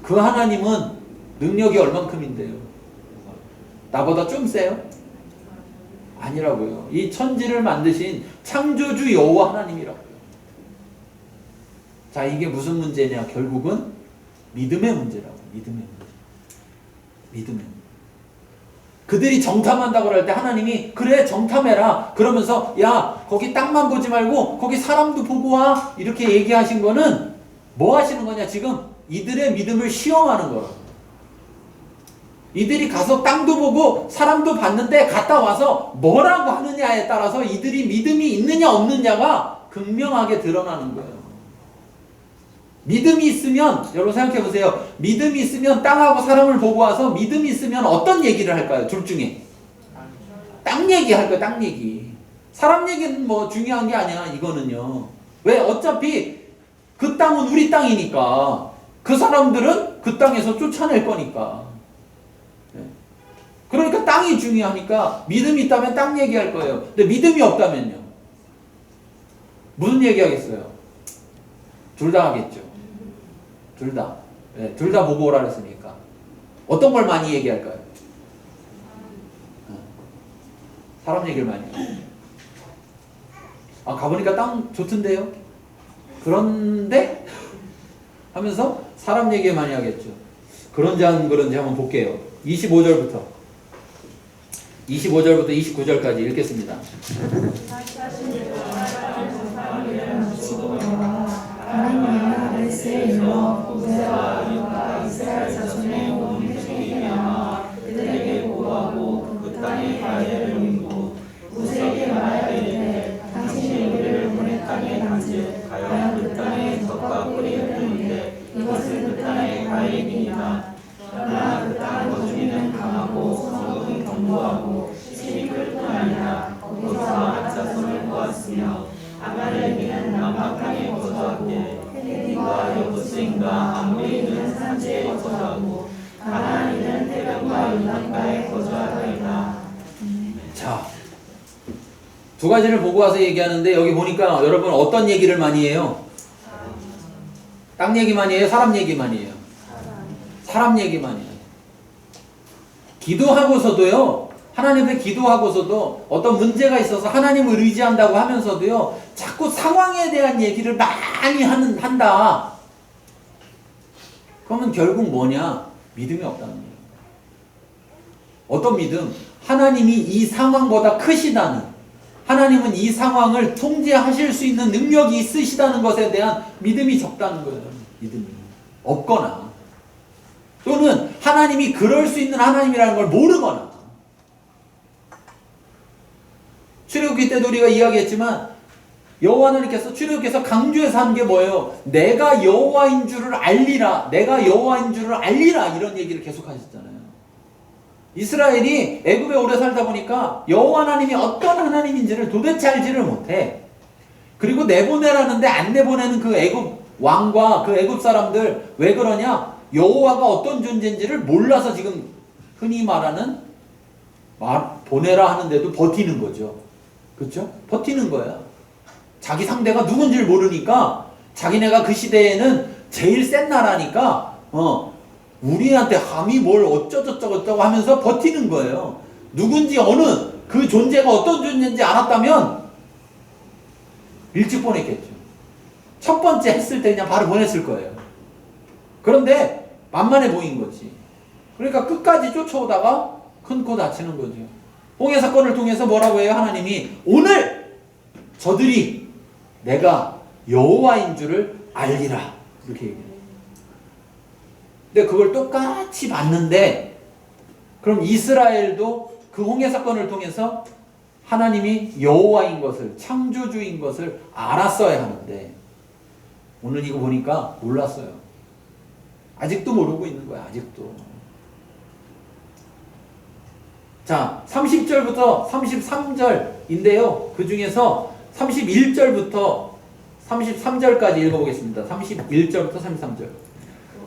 그 하나님은 능력이 얼만큼인데요? 나보다 좀 세요? 아니라고요. 이 천지를 만드신 창조주 여호와 하나님이라고요. 자, 이게 무슨 문제냐? 결국은 믿음의 문제라고. 믿음의 문제. 믿음의 문제. 그들이 정탐한다고 할 때 하나님이 그래 정탐해라 그러면서 야 거기 땅만 보지 말고 거기 사람도 보고 와 이렇게 얘기하신 거는 뭐 하시는 거냐? 지금 이들의 믿음을 시험하는 거라고. 이들이 가서 땅도 보고 사람도 봤는데 갔다 와서 뭐라고 하느냐에 따라서 이들이 믿음이 있느냐 없느냐가 극명하게 드러나는 거예요. 믿음이 있으면, 여러분 생각해 보세요. 믿음이 있으면 땅하고 사람을 보고 와서 믿음이 있으면 어떤 얘기를 할까요? 둘 중에 땅 얘기 할 거예요. 땅 얘기. 사람 얘기는 뭐 중요한 게 아니야. 이거는요. 왜? 어차피 그 땅은 우리 땅이니까 그 사람들은 그 땅에서 쫓아낼 거니까. 그러니까 땅이 중요하니까 믿음이 있다면 땅 얘기할 거예요. 근데 믿음이 없다면요? 무슨 얘기 하겠어요? 둘 다 하겠죠. 둘 다. 네, 둘 다 보고 오라 그랬으니까. 어떤 걸 많이 얘기할까요? 사람 얘기를 많이 해요. 아, 가보니까 땅 좋던데요? 그런데? 하면서 사람 얘기 많이 하겠죠. 그런지 안 그런지 한번 볼게요. 25절부터 29절까지 읽겠습니다. 하나님은 아레스에 일러 모세와 아론과 이스라엘 자손의 온 회중에게 명하 그들에게 보고하고 그 땅의 가해를 인고 모세에게 말하여 이르되 당신이 우리를 보낸 땅의 당즉 과연 그 땅에 젖과 꿀이 흐르는데 이것은 그 땅의 가해이니이다. 그러나 그 땅 거주민은 강하고 성읍은 견고하고 심이 클 뿐 아니라 거기서 아합자손을 모았으며 아말렉인은 남방 땅에 거주하고 헷과 여부스인과 암모리는 산지에 거주하고 가나안인은 태변과 요단가에 거주하더이다. 자, 두 가지를 보고 와서 얘기하는데 여기 보니까 여러분 어떤 얘기를 많이 해요? 땅 얘기 많이 해요? 사람 얘기 많이 해요? 사람 얘기 많이 해요. 기도하고서도요, 하나님께 기도하고서도 어떤 문제가 있어서 하나님을 의지한다고 하면서도요, 자꾸 상황에 대한 얘기를 많이 한다. 그러면 결국 뭐냐? 믿음이 없다는 거예요. 어떤 믿음? 하나님이 이 상황보다 크시다는, 하나님은 이 상황을 통제하실 수 있는 능력이 있으시다는 것에 대한 믿음이 적다는 거예요. 믿음이 없거나 또는 하나님이 그럴 수 있는 하나님이라는 걸 모르거나. 출애굽기 때도 우리가 이야기했지만 여호와 하나님께서 출애굽기에서 강조해서 한 게 뭐예요? 내가 여호와인 줄을 알리라. 내가 여호와인 줄을 알리라. 이런 얘기를 계속 하셨잖아요. 이스라엘이 애굽에 오래 살다 보니까 여호와 하나님이 어떤 하나님인지를 도대체 알지를 못해. 그리고 내보내라는데 안 내보내는 그 애굽 왕과 그 애굽 사람들 왜 그러냐? 여호와가 어떤 존재인지를 몰라서 지금 흔히 말하는 보내라 하는데도 버티는 거죠. 그렇죠? 버티는 거야. 자기 상대가 누군지를 모르니까 자기네가 그 시대에는 제일 센 나라니까 우리한테 감히 뭘 어쩌고저쩌고 하면서 버티는 거예요. 누군지 어느 그 존재가 어떤 존재인지 알았다면 일찍 보냈겠죠. 첫 번째 했을 때 그냥 바로 보냈을 거예요. 그런데 만만해 보인 거지. 그러니까 끝까지 쫓아오다가 큰 코 다치는 거죠. 홍해 사건을 통해서 뭐라고 해요? 하나님이 오늘 저들이 내가 여호와인 줄을 알리라. 이렇게 얘기해요. 근데 그걸 똑같이 봤는데 그럼 이스라엘도 그 홍해 사건을 통해서 하나님이 여호와인 것을, 창조주인 것을 알았어야 하는데 오늘 이거 보니까 몰랐어요. 아직도 모르고 있는 거야. 아직도. 자, 30절부터 33절인데요. 그 중에서 31절부터 33절까지 읽어보겠습니다. 31절부터 33절.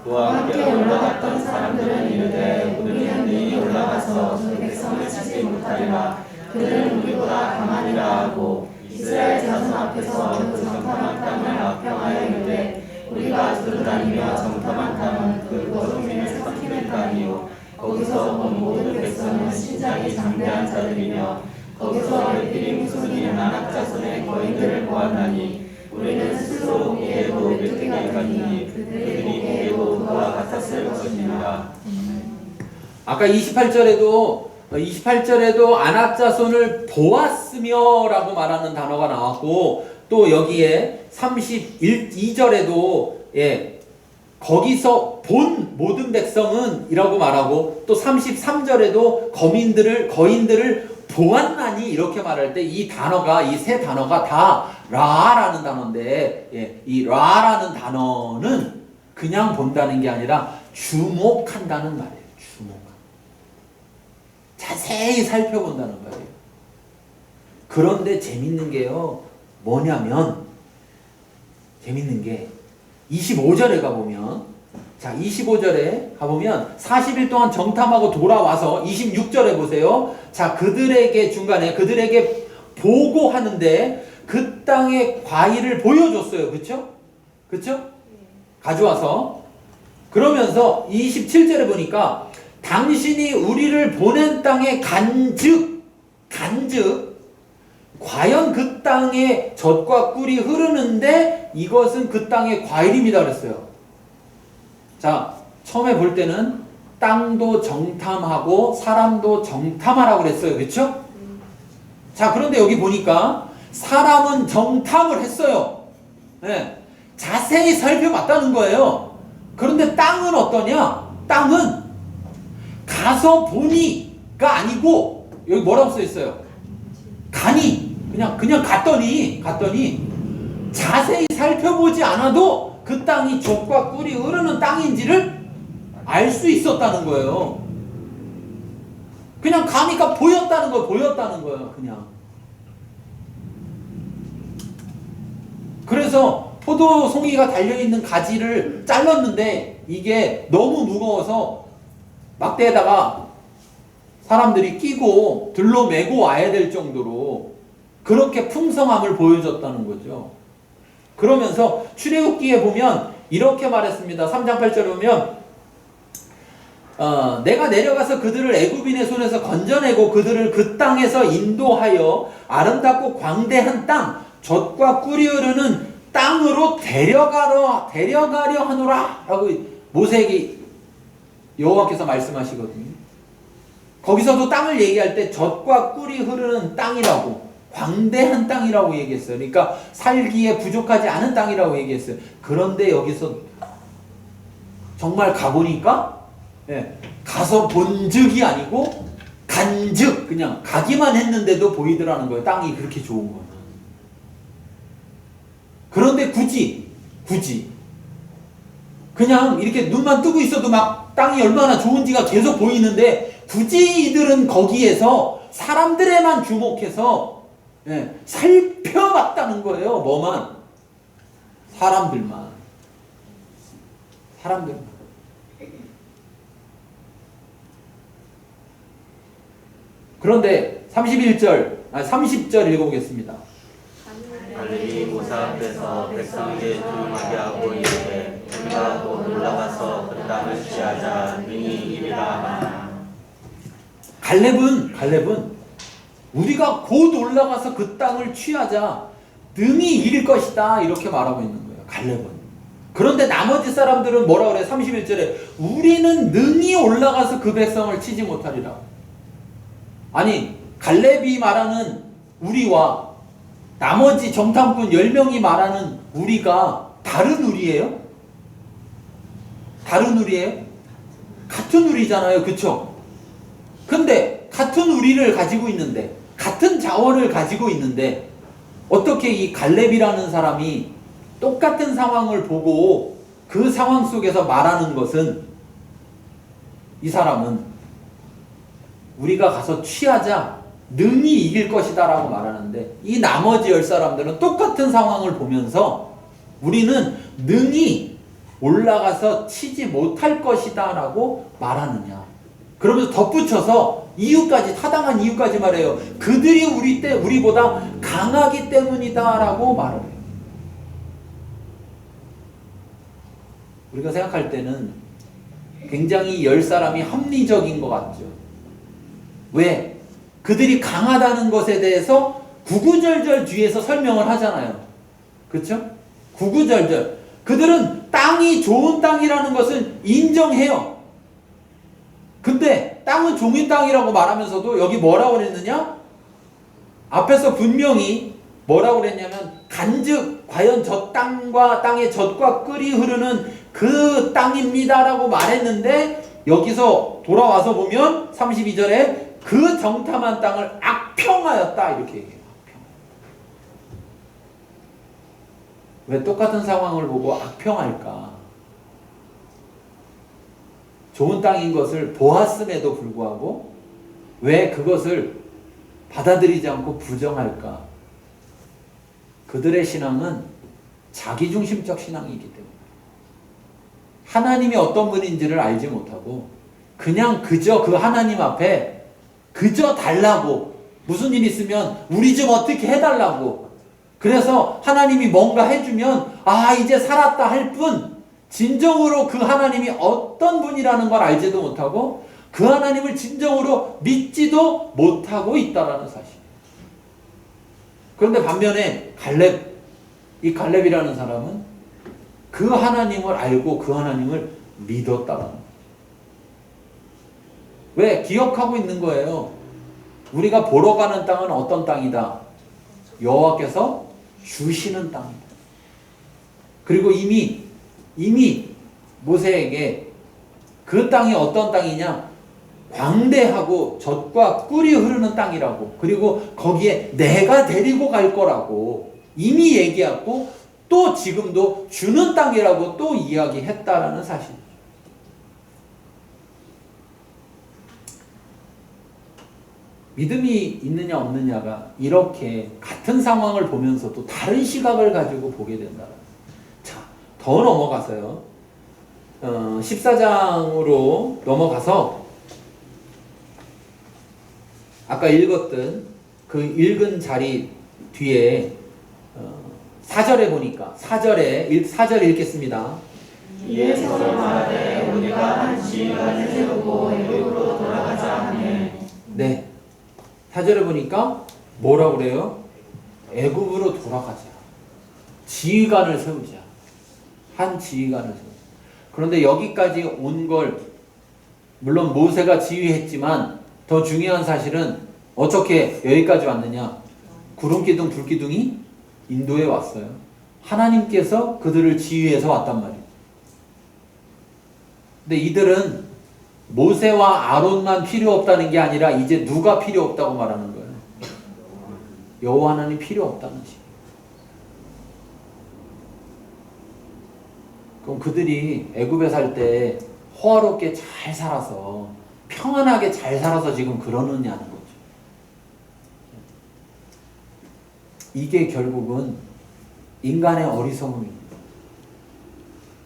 그와 함께 올라갔던 사람들은 이르되 우리는 능히 올라가서 그 백성을 치지 못하리라. 그들은 우리보다 강하니라 하고 이스라엘 자손 앞에서 그 정탐한 땅을 악평하여 이르되 우리가 두루 다니며 정탐한 땅은 그 거주민을 삭히는 땅이요 거기서 본 모든 백성은 신장이 장대한 자들이며 거기서 에피림 후손인 아낙 자손의 거인들을 보았나니 우리는 스스로 보기에도 메뚜기 같으니 그들이 보기에도 그와 같았을 것입니다. 아까 28절에도 아낙 자손을 보았으며 라고 말하는 단어가 나왔고 또 여기에 32절에도 거기서 본 모든 백성은 이라고 말하고 또 33절에도 거인들을 보았나니 이렇게 말할 때 이 단어가 이 세 단어가 다 라라는 단어인데 이 라라는 단어는 그냥 본다는 게 아니라 주목한다는 말이에요. 자세히 살펴본다는 거예요. 그런데 재밌는 게요. 뭐냐면 재밌는 게 25절에 가보면 자 25절에 가보면 40일 동안 정탐하고 돌아와서 26절에 보세요. 자 중간에 그들에게 보고하는데 그 땅의 과일을 보여줬어요. 그쵸? 가져와서 그러면서 27절에 보니까 당신이 우리를 보낸 땅에 간즉 과연 그 땅에 젖과 꿀이 흐르는데 이것은 그 땅의 과일입니다 그랬어요. 자 처음에 볼 때는 땅도 정탐하고 사람도 정탐하라고 그랬어요. 그렇죠? 자 그런데 여기 보니까 사람은 정탐을 했어요. 자세히 살펴봤다는 거예요. 그런데 땅은 어떠냐? 땅은 가서 보니가 아니고 여기 뭐라고 써 있어요? 가니 그냥 갔더니 자세히 살펴보지 않아도 그 땅이 젖과 꿀이 흐르는 땅인지를 알 수 있었다는 거예요. 그냥 가니까 보였다는 거예요. 그냥. 그래서 포도송이가 달려있는 가지를 잘랐는데 이게 너무 무거워서 막대에다가 사람들이 끼고 들로 메고 와야 될 정도로 그렇게 풍성함을 보여줬다는 거죠. 그러면서 출애굽기에 보면 이렇게 말했습니다. 3장 8절에 보면 내가 내려가서 그들을 애굽인의 손에서 건져내고 그들을 그 땅에서 인도하여 아름답고 광대한 땅 젖과 꿀이 흐르는 땅으로 데려가려 하노라 라고 모세에게 여호와께서 말씀하시거든요. 거기서도 땅을 얘기할 때 젖과 꿀이 흐르는 땅이라고 광대한 땅이라고 얘기했어요. 그러니까 살기에 부족하지 않은 땅이라고 얘기했어요. 그런데 여기서 정말 가보니까 가서 본즉이 아니고 간즉 그냥 가기만 했는데도 보이더라는 거예요. 땅이 그렇게 좋은 거예요. 그런데 굳이 그냥 이렇게 눈만 뜨고 있어도 막 땅이 얼마나 좋은지가 계속 보이는데 굳이 이들은 거기에서 사람들에만 주목해서 살펴봤다는 거예요. 뭐만? 사람들만. 그런데 30절 읽어보겠습니다. 하늘이 모세 앞에서 백성에게 조용하게 하고 이르되 우리가 곧 올라가서 그 땅을 취하자 능히 이기리라. 갈렙은 우리가 곧 올라가서 그 땅을 취하자 능히 이길 것이다 이렇게 말하고 있는 거예요. 갈렙은. 그런데 나머지 사람들은 뭐라 그래? 31절에 우리는 능히 올라가서 그 백성을 치지 못하리라. 아니 갈렙이 말하는 우리와 나머지 정탐꾼 10명이 말하는 우리가 다른 우리예요? 같은 우리잖아요. 그쵸? 근데 같은 우리를 가지고 있는데 같은 같은 자원을 가지고 있는데 어떻게 이 갈렙이라는 사람이 똑같은 상황을 보고 그 상황 속에서 말하는 것은 이 사람은 우리가 가서 취하자 능히 이길 것이다 라고 말하는데 이 나머지 10사람들은 똑같은 상황을 보면서 우리는 능히 올라가서 치지 못할 것이다 라고 말하느냐. 그러면서 덧붙여서 이유까지, 타당한 이유까지 말해요. 그들이 우리보다 강하기 때문이다 라고 말을 해요. 우리가 생각할 때는 굉장히 10사람이 합리적인 것 같죠. 왜? 그들이 강하다는 것에 대해서 구구절절 뒤에서 설명을 하잖아요. 그렇죠? 구구절절. 그들은 땅이 좋은 땅이라는 것을 인정해요. 근데 땅은 좋은 땅이라고 말하면서도 여기 뭐라고 그랬느냐? 앞에서 분명히 뭐라고 그랬냐면 간즉 과연 저 땅과 땅의 젖과 꿀이 흐르는 그 땅입니다 라고 말했는데 여기서 돌아와서 보면 32절에 그 정탐한 땅을 악평하였다 이렇게 얘기해요. 왜 똑같은 상황을 보고 악평할까? 좋은 땅인 것을 보았음에도 불구하고 왜 그것을 받아들이지 않고 부정할까? 그들의 신앙은 자기중심적 신앙이기 때문에 하나님이 어떤 분인지를 알지 못하고 그냥 그저 그 하나님 앞에 그저 달라고, 무슨 일 있으면 우리 좀 어떻게 해달라고, 그래서 하나님이 뭔가 해주면 아 이제 살았다 할 뿐 진정으로 그 하나님이 어떤 분이라는 걸 알지도 못하고 그 하나님을 진정으로 믿지도 못하고 있다라는 사실. 그런데 반면에 이 갈렙이라는 사람은 그 하나님을 알고 그 하나님을 믿었다라는 거예요. 왜? 기억하고 있는 거예요. 우리가 보러 가는 땅은 어떤 땅이다? 여호와께서 주시는 땅이다. 그리고 이미 모세에게 그 땅이 어떤 땅이냐? 광대하고 젖과 꿀이 흐르는 땅이라고, 그리고 거기에 내가 데리고 갈 거라고 이미 얘기하고 또 지금도 주는 땅이라고 또 이야기했다라는 사실. 믿음이 있느냐 없느냐가 이렇게 같은 상황을 보면서도 다른 시각을 가지고 보게 된다. 자, 더 넘어가서요. 14장으로 넘어가서 아까 읽었던 그 읽은 자리 뒤에 4절에 보니까 4절 읽겠습니다. 이에 서로 말하되 우리가 한 지휘관을 세우고 애굽으로 돌아가자 하네. 네. 4절에 보니까 뭐라고 그래요? 애굽으로 돌아가자. 지휘관을 세우자. 한 지휘관을 세우자. 그런데 여기까지 온 걸 물론 모세가 지휘했지만 더 중요한 사실은 어떻게 여기까지 왔느냐? 구름기둥 불기둥이 인도에 왔어요. 하나님께서 그들을 지휘해서 왔단 말이에요. 근데 이들은 모세와 아론만 필요 없다는 게 아니라 이제 누가 필요 없다고 말하는 거예요? 여호와 하나님 필요 없다는 식. 그럼 그들이 애굽에 살 때 호화롭게 잘 살아서 평안하게 잘 살아서 지금 그러느냐는 거죠. 이게 결국은 인간의 어리석음입니다.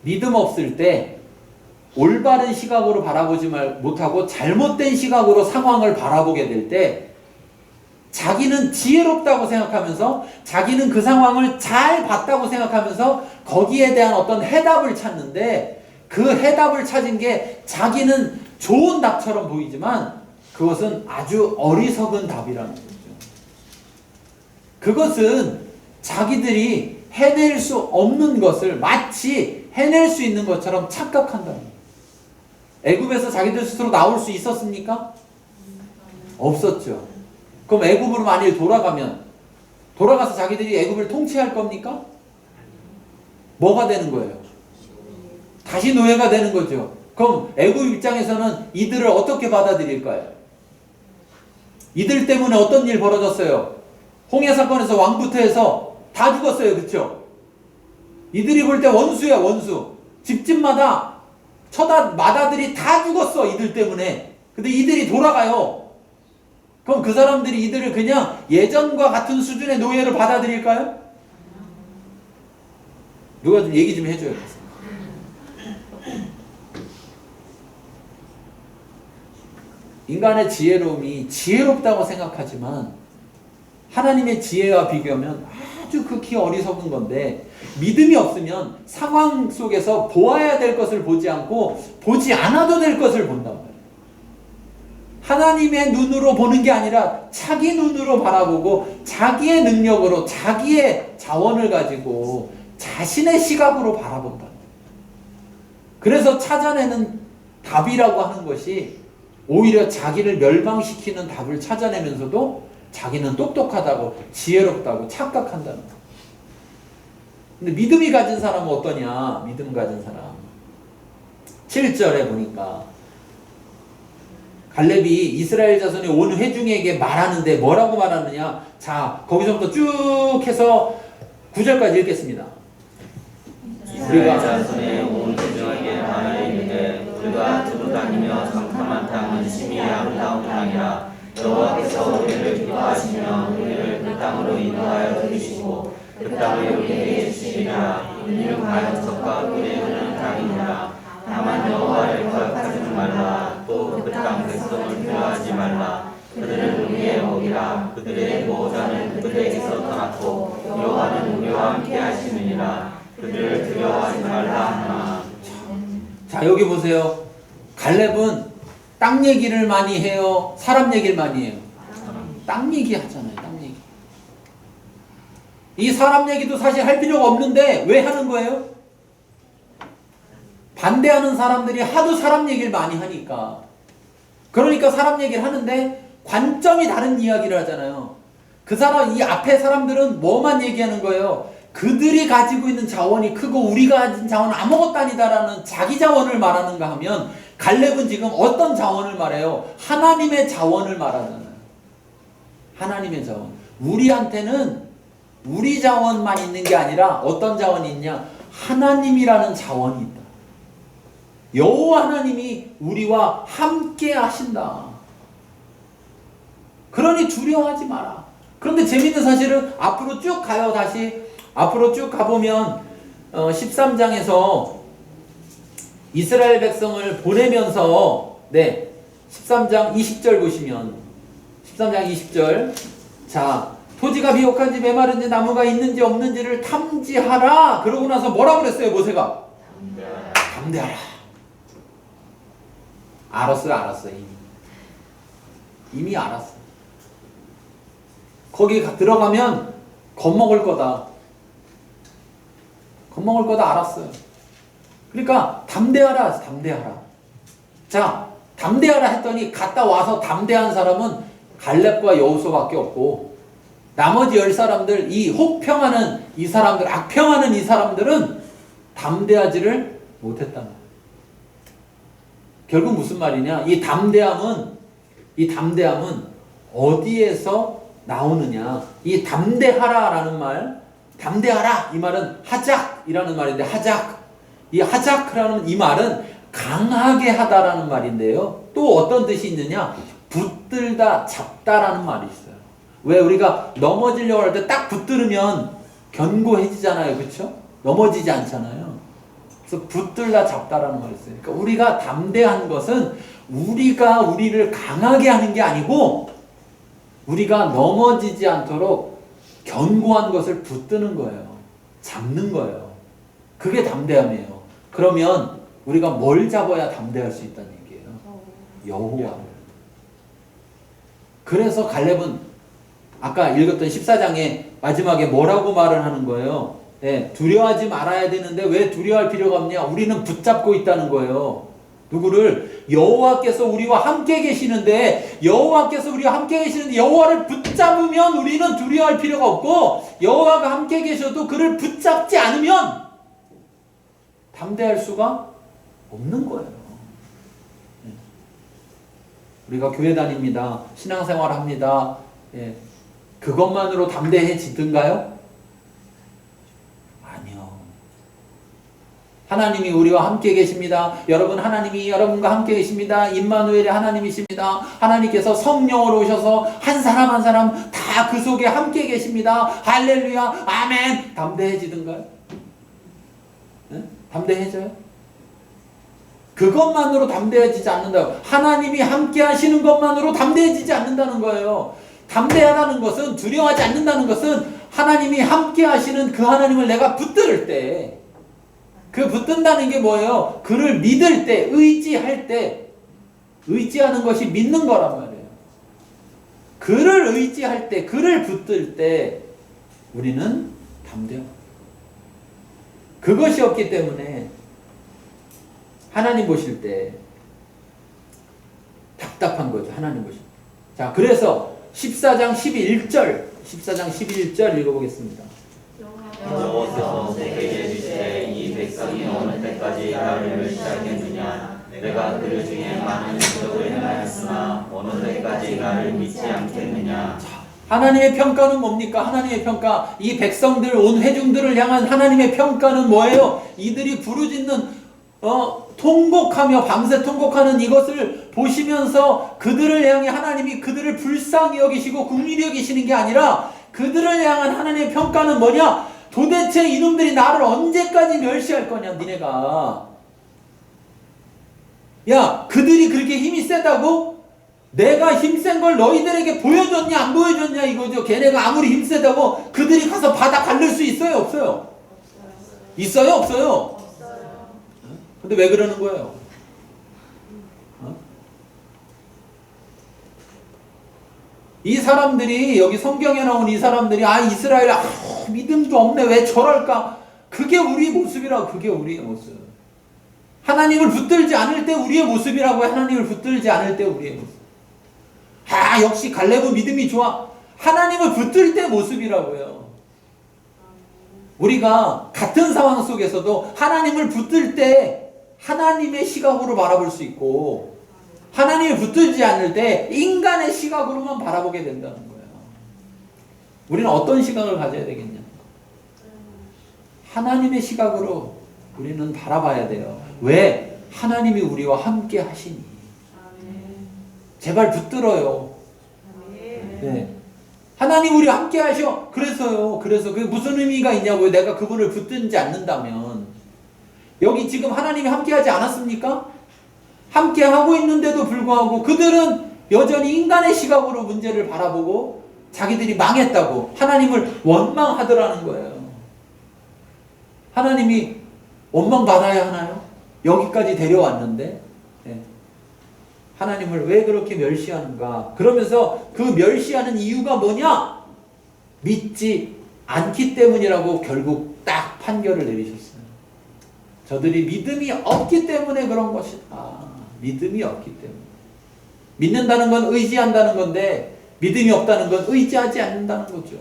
믿음 없을 때 올바른 시각으로 바라보지 못하고 잘못된 시각으로 상황을 바라보게 될 때 자기는 지혜롭다고 생각하면서 자기는 그 상황을 잘 봤다고 생각하면서 거기에 대한 어떤 해답을 찾는데 그 해답을 찾은 게 자기는 좋은 답처럼 보이지만 그것은 아주 어리석은 답이라는 거죠. 그것은 자기들이 해낼 수 없는 것을 마치 해낼 수 있는 것처럼 착각한다는 거예요. 애굽에서 자기들 스스로 나올 수 있었습니까? 없었죠. 그럼 애굽으로 만일 돌아가서 자기들이 애굽을 통치할 겁니까? 뭐가 되는 거예요? 다시 노예가 되는 거죠. 그럼 애굽 입장에서는 이들을 어떻게 받아들일까요? 이들 때문에 어떤 일 벌어졌어요? 홍해 사건에서 왕부터 해서 다 죽었어요. 그렇죠? 이들이 볼 때 원수야, 원수. 집집마다 마다들이 다 죽었어. 이들 때문에. 근데 이들이 돌아가요. 그럼 그 사람들이 이들을 그냥 예전과 같은 수준의 노예를 받아들일까요? 누가 좀 얘기 좀 해줘요. 인간의 지혜로움이 지혜롭다고 생각하지만 하나님의 지혜와 비교하면 아주 극히 어리석은 건데, 믿음이 없으면 상황 속에서 보아야 될 것을 보지 않고 보지 않아도 될 것을 본단 말이에요. 하나님의 눈으로 보는 게 아니라 자기 눈으로 바라보고 자기의 능력으로 자기의 자원을 가지고 자신의 시각으로 바라본다. 그래서 찾아내는 답이라고 하는 것이 오히려 자기를 멸망시키는 답을 찾아내면서도 자기는 똑똑하다고, 지혜롭다고 착각한다는 거예요. 근데 믿음이 가진 사람은 어떠냐? 믿음 가진 사람. 7절에 보니까 갈렙이 이스라엘 자손의 온 회중에게 말하는데 뭐라고 말하느냐? 자, 거기서부터 쭉 해서 9절까지 읽겠습니다. 우리가 자손의 온 회중에게 말하리니 우리가 두루 다니며 정탐한 땅은 심히 아름다운 땅이라. 여호와께서 우리를 기뻐하시며 우리를 그 땅으로 인도하여 들이시고 그 땅을 우리에게 주시리라. 이는 가연석과 꿀이 흐르는 땅이니라. 다만 여호와를 거역하지 말라. 또 그 땅 백성을 두려워하지 말라. 그들은 우리의 먹이라. 그들의 보호자는 그들에게서 떠났고 여호와는 우리와 함께 하시느니라. 그들을 두려워하지 말라 하나. 자, 여기 보세요. 갈렙은 땅 얘기를 많이 해요? 사람 얘기를 많이 해요? 땅 얘기 하잖아요. 땅 얘기. 이 사람 얘기도 사실 할 필요가 없는데 왜 하는 거예요? 반대하는 사람들이 하도 사람 얘기를 많이 하니까. 그러니까 사람 얘기를 하는데 관점이 다른 이야기를 하잖아요. 이 앞에 사람들은 뭐만 얘기하는 거예요? 그들이 가지고 있는 자원이 크고 우리가 가진 자원은 아무것도 아니다라는 자기 자원을 말하는가 하면, 갈렙은 지금 어떤 자원을 말해요? 하나님의 자원을 말하잖아요. 하나님의 자원. 우리한테는 우리 자원만 있는 게 아니라 어떤 자원이 있냐? 하나님이라는 자원이 있다. 여호와 하나님이 우리와 함께 하신다. 그러니 두려워하지 마라. 그런데 재밌는 사실은 앞으로 쭉 가요. 다시 앞으로 쭉 가보면 13장에서 이스라엘 백성을 보내면서 13장 20절 보시면 13장 20절 자, 토지가 비옥한지 메마른지 나무가 있는지 없는지를 탐지하라. 그러고 나서 뭐라고 그랬어요? 모세가 담대하라. 알았어요. 이미 알았어. 거기 들어가면 겁먹을 거다. 알았어요. 그러니까 담대하라. 자, 담대하라 했더니 갔다 와서 담대한 사람은 갈렙과 여호수아밖에 없고, 나머지 10사람들, 이 혹평하는 이 사람들, 악평하는 이 사람들은 담대하지를 못했단 말이에요. 결국 무슨 말이냐? 이 담대함은 어디에서 나오느냐? 이 담대하라라는 말, 담대하라 이 말은 하작이라는 말인데, 이 하작이라는 이 말은 강하게 하다라는 말인데요. 또 어떤 뜻이 있느냐? 붙들다, 잡다라는 말이 있어요. 왜 우리가 넘어지려고 할 때 딱 붙들으면 견고해지잖아요. 그렇죠? 넘어지지 않잖아요. 그래서 붙들다, 잡다라는 말이 있어요. 그러니까 우리가 담대한 것은 우리가 우리를 강하게 하는 게 아니고 우리가 넘어지지 않도록 견고한 것을 붙드는 거예요. 잡는 거예요. 그게 담대함이에요. 그러면 우리가 뭘 잡아야 담대할 수 있다는 얘기예요? 여호와를. 그래서 갈렙은 아까 읽었던 14장에 마지막에 뭐라고 말을 하는 거예요? 두려워하지 말아야 되는데 왜 두려워할 필요가 없냐? 우리는 붙잡고 있다는 거예요. 누구를? 여호와께서 우리와 함께 계시는데, 여호와를 붙잡으면 우리는 두려워할 필요가 없고, 여호와가 함께 계셔도 그를 붙잡지 않으면 담대할 수가 없는 거예요. 우리가 교회 다닙니다. 신앙생활 합니다. 예. 그것만으로 담대해지든가요? 아니요. 하나님이 우리와 함께 계십니다. 여러분, 하나님이 여러분과 함께 계십니다. 임마누엘의 하나님이십니다. 하나님께서 성령으로 오셔서 한 사람 한 사람 다 그 속에 함께 계십니다. 할렐루야, 아멘. 담대해지든가요? 네? 담대해져요? 그것만으로 담대해지지 않는다. 하나님이 함께 하시는 것만으로 담대해지지 않는다는 거예요. 담대하다는 것은, 두려워하지 않는다는 것은 하나님이 함께 하시는 그 하나님을 내가 붙들 때, 그 붙든다는 게 뭐예요? 그를 믿을 때, 의지할 때, 의지하는 것이 믿는 거란 말이에요. 그를 의지할 때, 그를 붙들 때 우리는 담대합니다. 그것이 없기 때문에 하나님 보실 때 답답한 거죠. 하나님 보실 때. 자, 그래서 14장 11절 읽어보겠습니다. 여호와께서 내게 이르시되 이 백성이 어느 때까지 나를 멸시하겠느냐. 내가 그들 중에 많은 기적을 행하였으나 어느 때까지 나를 믿지 않겠느냐. 하나님의 평가는 뭡니까? 하나님의 평가, 이 백성들, 온 회중들을 향한 하나님의 평가는 뭐예요? 이들이 부르짖는 통곡하며 밤새 통곡하는 이것을 보시면서 그들을 향해 하나님이 그들을 불쌍히 여기시고 긍휼히 여기시는 게 아니라 그들을 향한 하나님의 평가는 뭐냐? 도대체 이놈들이 나를 언제까지 멸시할 거냐, 니네가. 야, 그들이 그렇게 힘이 세다고? 내가 힘센 걸 너희들에게 보여줬냐 안 보여줬냐 이거죠. 걔네가 아무리 힘세다고 그들이 가서 바다 가를 수 있어요 없어요? 있어요 없어요? 근데 왜 그러는 거예요? 이 사람들이, 여기 성경에 나온 이 사람들이, 이스라엘 믿음도 없네, 왜 저럴까? 그게 우리 모습이라고. 그게 우리의 모습. 하나님을 붙들지 않을 때 우리의 모습이라고. 하나님을 붙들지 않을 때 우리의 모습. 역시 갈렙은 믿음이 좋아. 하나님을 붙들 때 모습이라고요. 우리가 같은 상황 속에서도 하나님을 붙들 때 하나님의 시각으로 바라볼 수 있고, 하나님을 붙들지 않을 때 인간의 시각으로만 바라보게 된다는 거예요. 우리는 어떤 시각을 가져야 되겠냐? 하나님의 시각으로 우리는 바라봐야 돼요. 왜? 하나님이 우리와 함께 하시니. 제발 붙들어요. 네. 하나님 우리 함께 하셔. 그래서요. 그래서 그게 무슨 의미가 있냐고요. 내가 그분을 붙들지 않는다면. 여기 지금 하나님이 함께 하지 않았습니까? 함께 하고 있는데도 불구하고 그들은 여전히 인간의 시각으로 문제를 바라보고 자기들이 망했다고 하나님을 원망하더라는 거예요. 하나님이 원망받아야 하나요? 여기까지 데려왔는데. 네. 하나님을 왜 그렇게 멸시하는가? 그러면서 그 멸시하는 이유가 뭐냐? 믿지 않기 때문이라고 결국 딱 판결을 내리셨어요. 저들이 믿음이 없기 때문에 그런 것이다. 믿음이 없기 때문에. 믿는다는 건 의지한다는 건데 믿음이 없다는 건 의지하지 않는다는 거죠.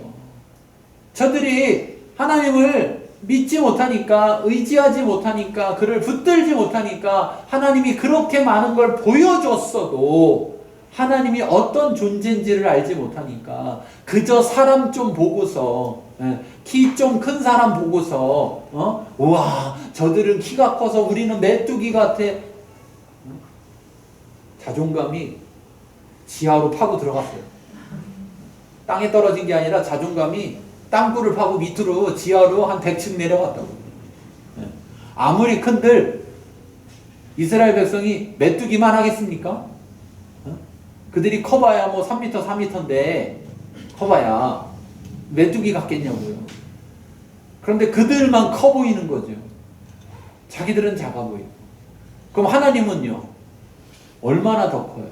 저들이 하나님을 믿지 못하니까, 의지하지 못하니까, 그를 붙들지 못하니까 하나님이 그렇게 많은 걸 보여줬어도 하나님이 어떤 존재인지를 알지 못하니까 그저 사람 좀 보고서, 키 좀 큰 사람 보고서 우와 저들은 키가 커서 우리는 메뚜기 같아. 자존감이 지하로 파고 들어갔어요. 땅에 떨어진 게 아니라 자존감이 땅굴을 파고 밑으로 지하로 한 100층 내려갔다고. 아무리 큰들 이스라엘 백성이 메뚜기만 하겠습니까? 그들이 커봐야 뭐 3m, 4m인데 커봐야 메뚜기 같겠냐고요. 그런데 그들만 커 보이는 거죠. 자기들은 작아 보이고. 그럼 하나님은요? 얼마나 더 커요?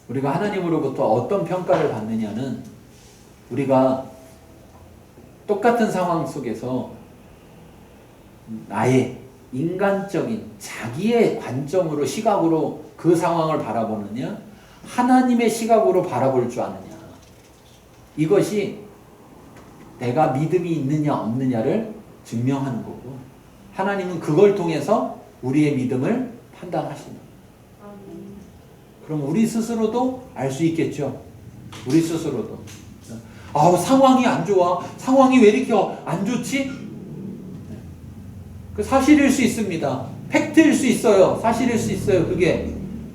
우리가 하나님으로부터 어떤 평가를 받느냐는 우리가 똑같은 상황 속에서 나의 인간적인 자기의 관점으로, 시각으로 그 상황을 바라보느냐, 하나님의 시각으로 바라볼 줄 아느냐, 이것이 내가 믿음이 있느냐 없느냐를 증명하는 거고, 하나님은 그걸 통해서 우리의 믿음을 판단하신다. 그럼 우리 스스로도 알 수 있겠죠. 우리 스스로도. 상황이 안 좋아. 상황이 왜 이렇게 안 좋지? 그 사실일 수 있습니다. 팩트일 수 있어요. 사실일 수 있어요. 그게.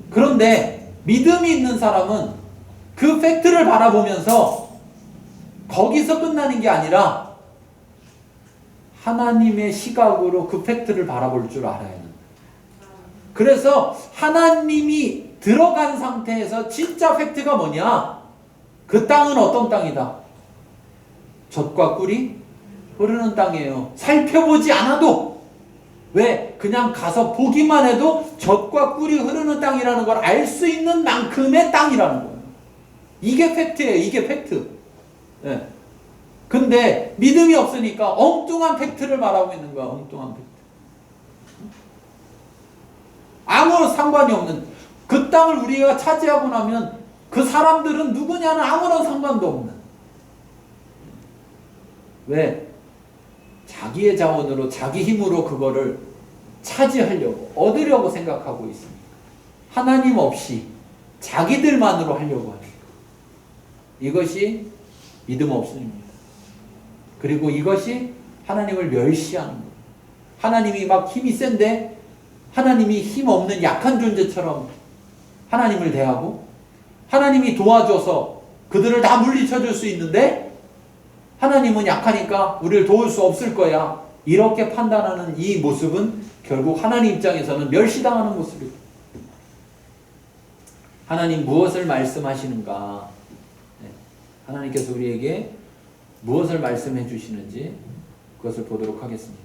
그런데 믿음이 있는 사람은 그 팩트를 바라보면서 거기서 끝나는 게 아니라 하나님의 시각으로 그 팩트를 바라볼 줄 알아야 합니다. 그래서 하나님이 들어간 상태에서 진짜 팩트가 뭐냐? 그 땅은 어떤 땅이다? 젖과 꿀이 흐르는 땅이에요. 살펴보지 않아도, 왜? 그냥 가서 보기만 해도 젖과 꿀이 흐르는 땅이라는 걸 알 수 있는 만큼의 땅이라는 거예요. 이게 팩트예요. 이게 팩트. 네. 근데 믿음이 없으니까 엉뚱한 팩트를 말하고 있는 거야. 엉뚱한 팩트. 아무 상관이 없는, 그 땅을 우리가 차지하고 나면 그 사람들은 누구냐는 아무런 상관도 없는. 왜? 자기의 자원으로, 자기 힘으로 그거를 차지하려고, 얻으려고 생각하고 있습니다. 하나님 없이 자기들만으로 하려고 하니까. 이것이 믿음 없음입니다. 그리고 이것이 하나님을 멸시하는 거예요. 하나님이 막 힘이 센데 하나님이 힘 없는 약한 존재처럼 하나님을 대하고, 하나님이 도와줘서 그들을 다 물리쳐줄 수 있는데 하나님은 약하니까 우리를 도울 수 없을 거야. 이렇게 판단하는 이 모습은 결국 하나님 입장에서는 멸시당하는 모습이에요. 하나님 무엇을 말씀하시는가? 하나님께서 우리에게 무엇을 말씀해 주시는지 그것을 보도록 하겠습니다.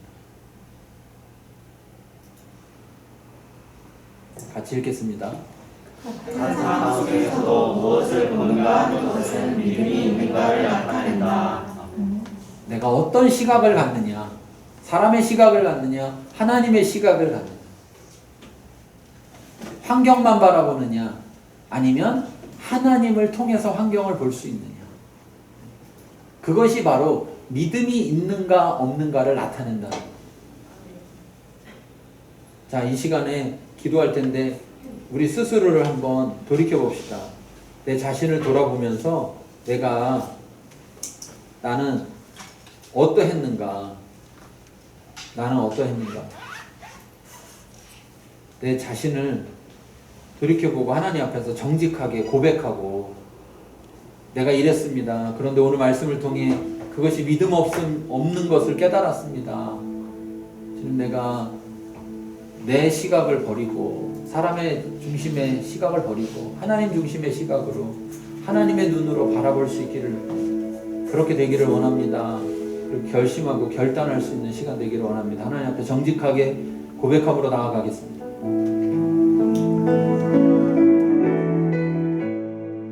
같이 읽겠습니다. 같은 가운데서도 무엇을 보는가 하는 것은 믿음이 있는가를 나타낸다. 내가 어떤 시각을 갖느냐, 사람의 시각을 갖느냐, 하나님의 시각을 갖느냐, 환경만 바라보느냐, 아니면 하나님을 통해서 환경을 볼 수 있느냐. 그것이 바로 믿음이 있는가 없는가를 나타낸다. 자, 이 시간에 기도할 텐데 우리 스스로를 한번 돌이켜 봅시다. 내 자신을 돌아보면서 나는 어떠했는가? 나는 어떠했는가? 내 자신을 돌이켜보고 하나님 앞에서 정직하게 고백하고, 내가 이랬습니다. 그런데 오늘 말씀을 통해 그것이 믿음 없는 것을 깨달았습니다. 지금 내가 내 시각을 버리고, 사람의 중심의 시각을 버리고 하나님 중심의 시각으로, 하나님의 눈으로 바라볼 수 있기를, 그렇게 되기를 원합니다. 그리고 결심하고 결단할 수 있는 시간 되기를 원합니다. 하나님 앞에 정직하게 고백함으로 나아가겠습니다.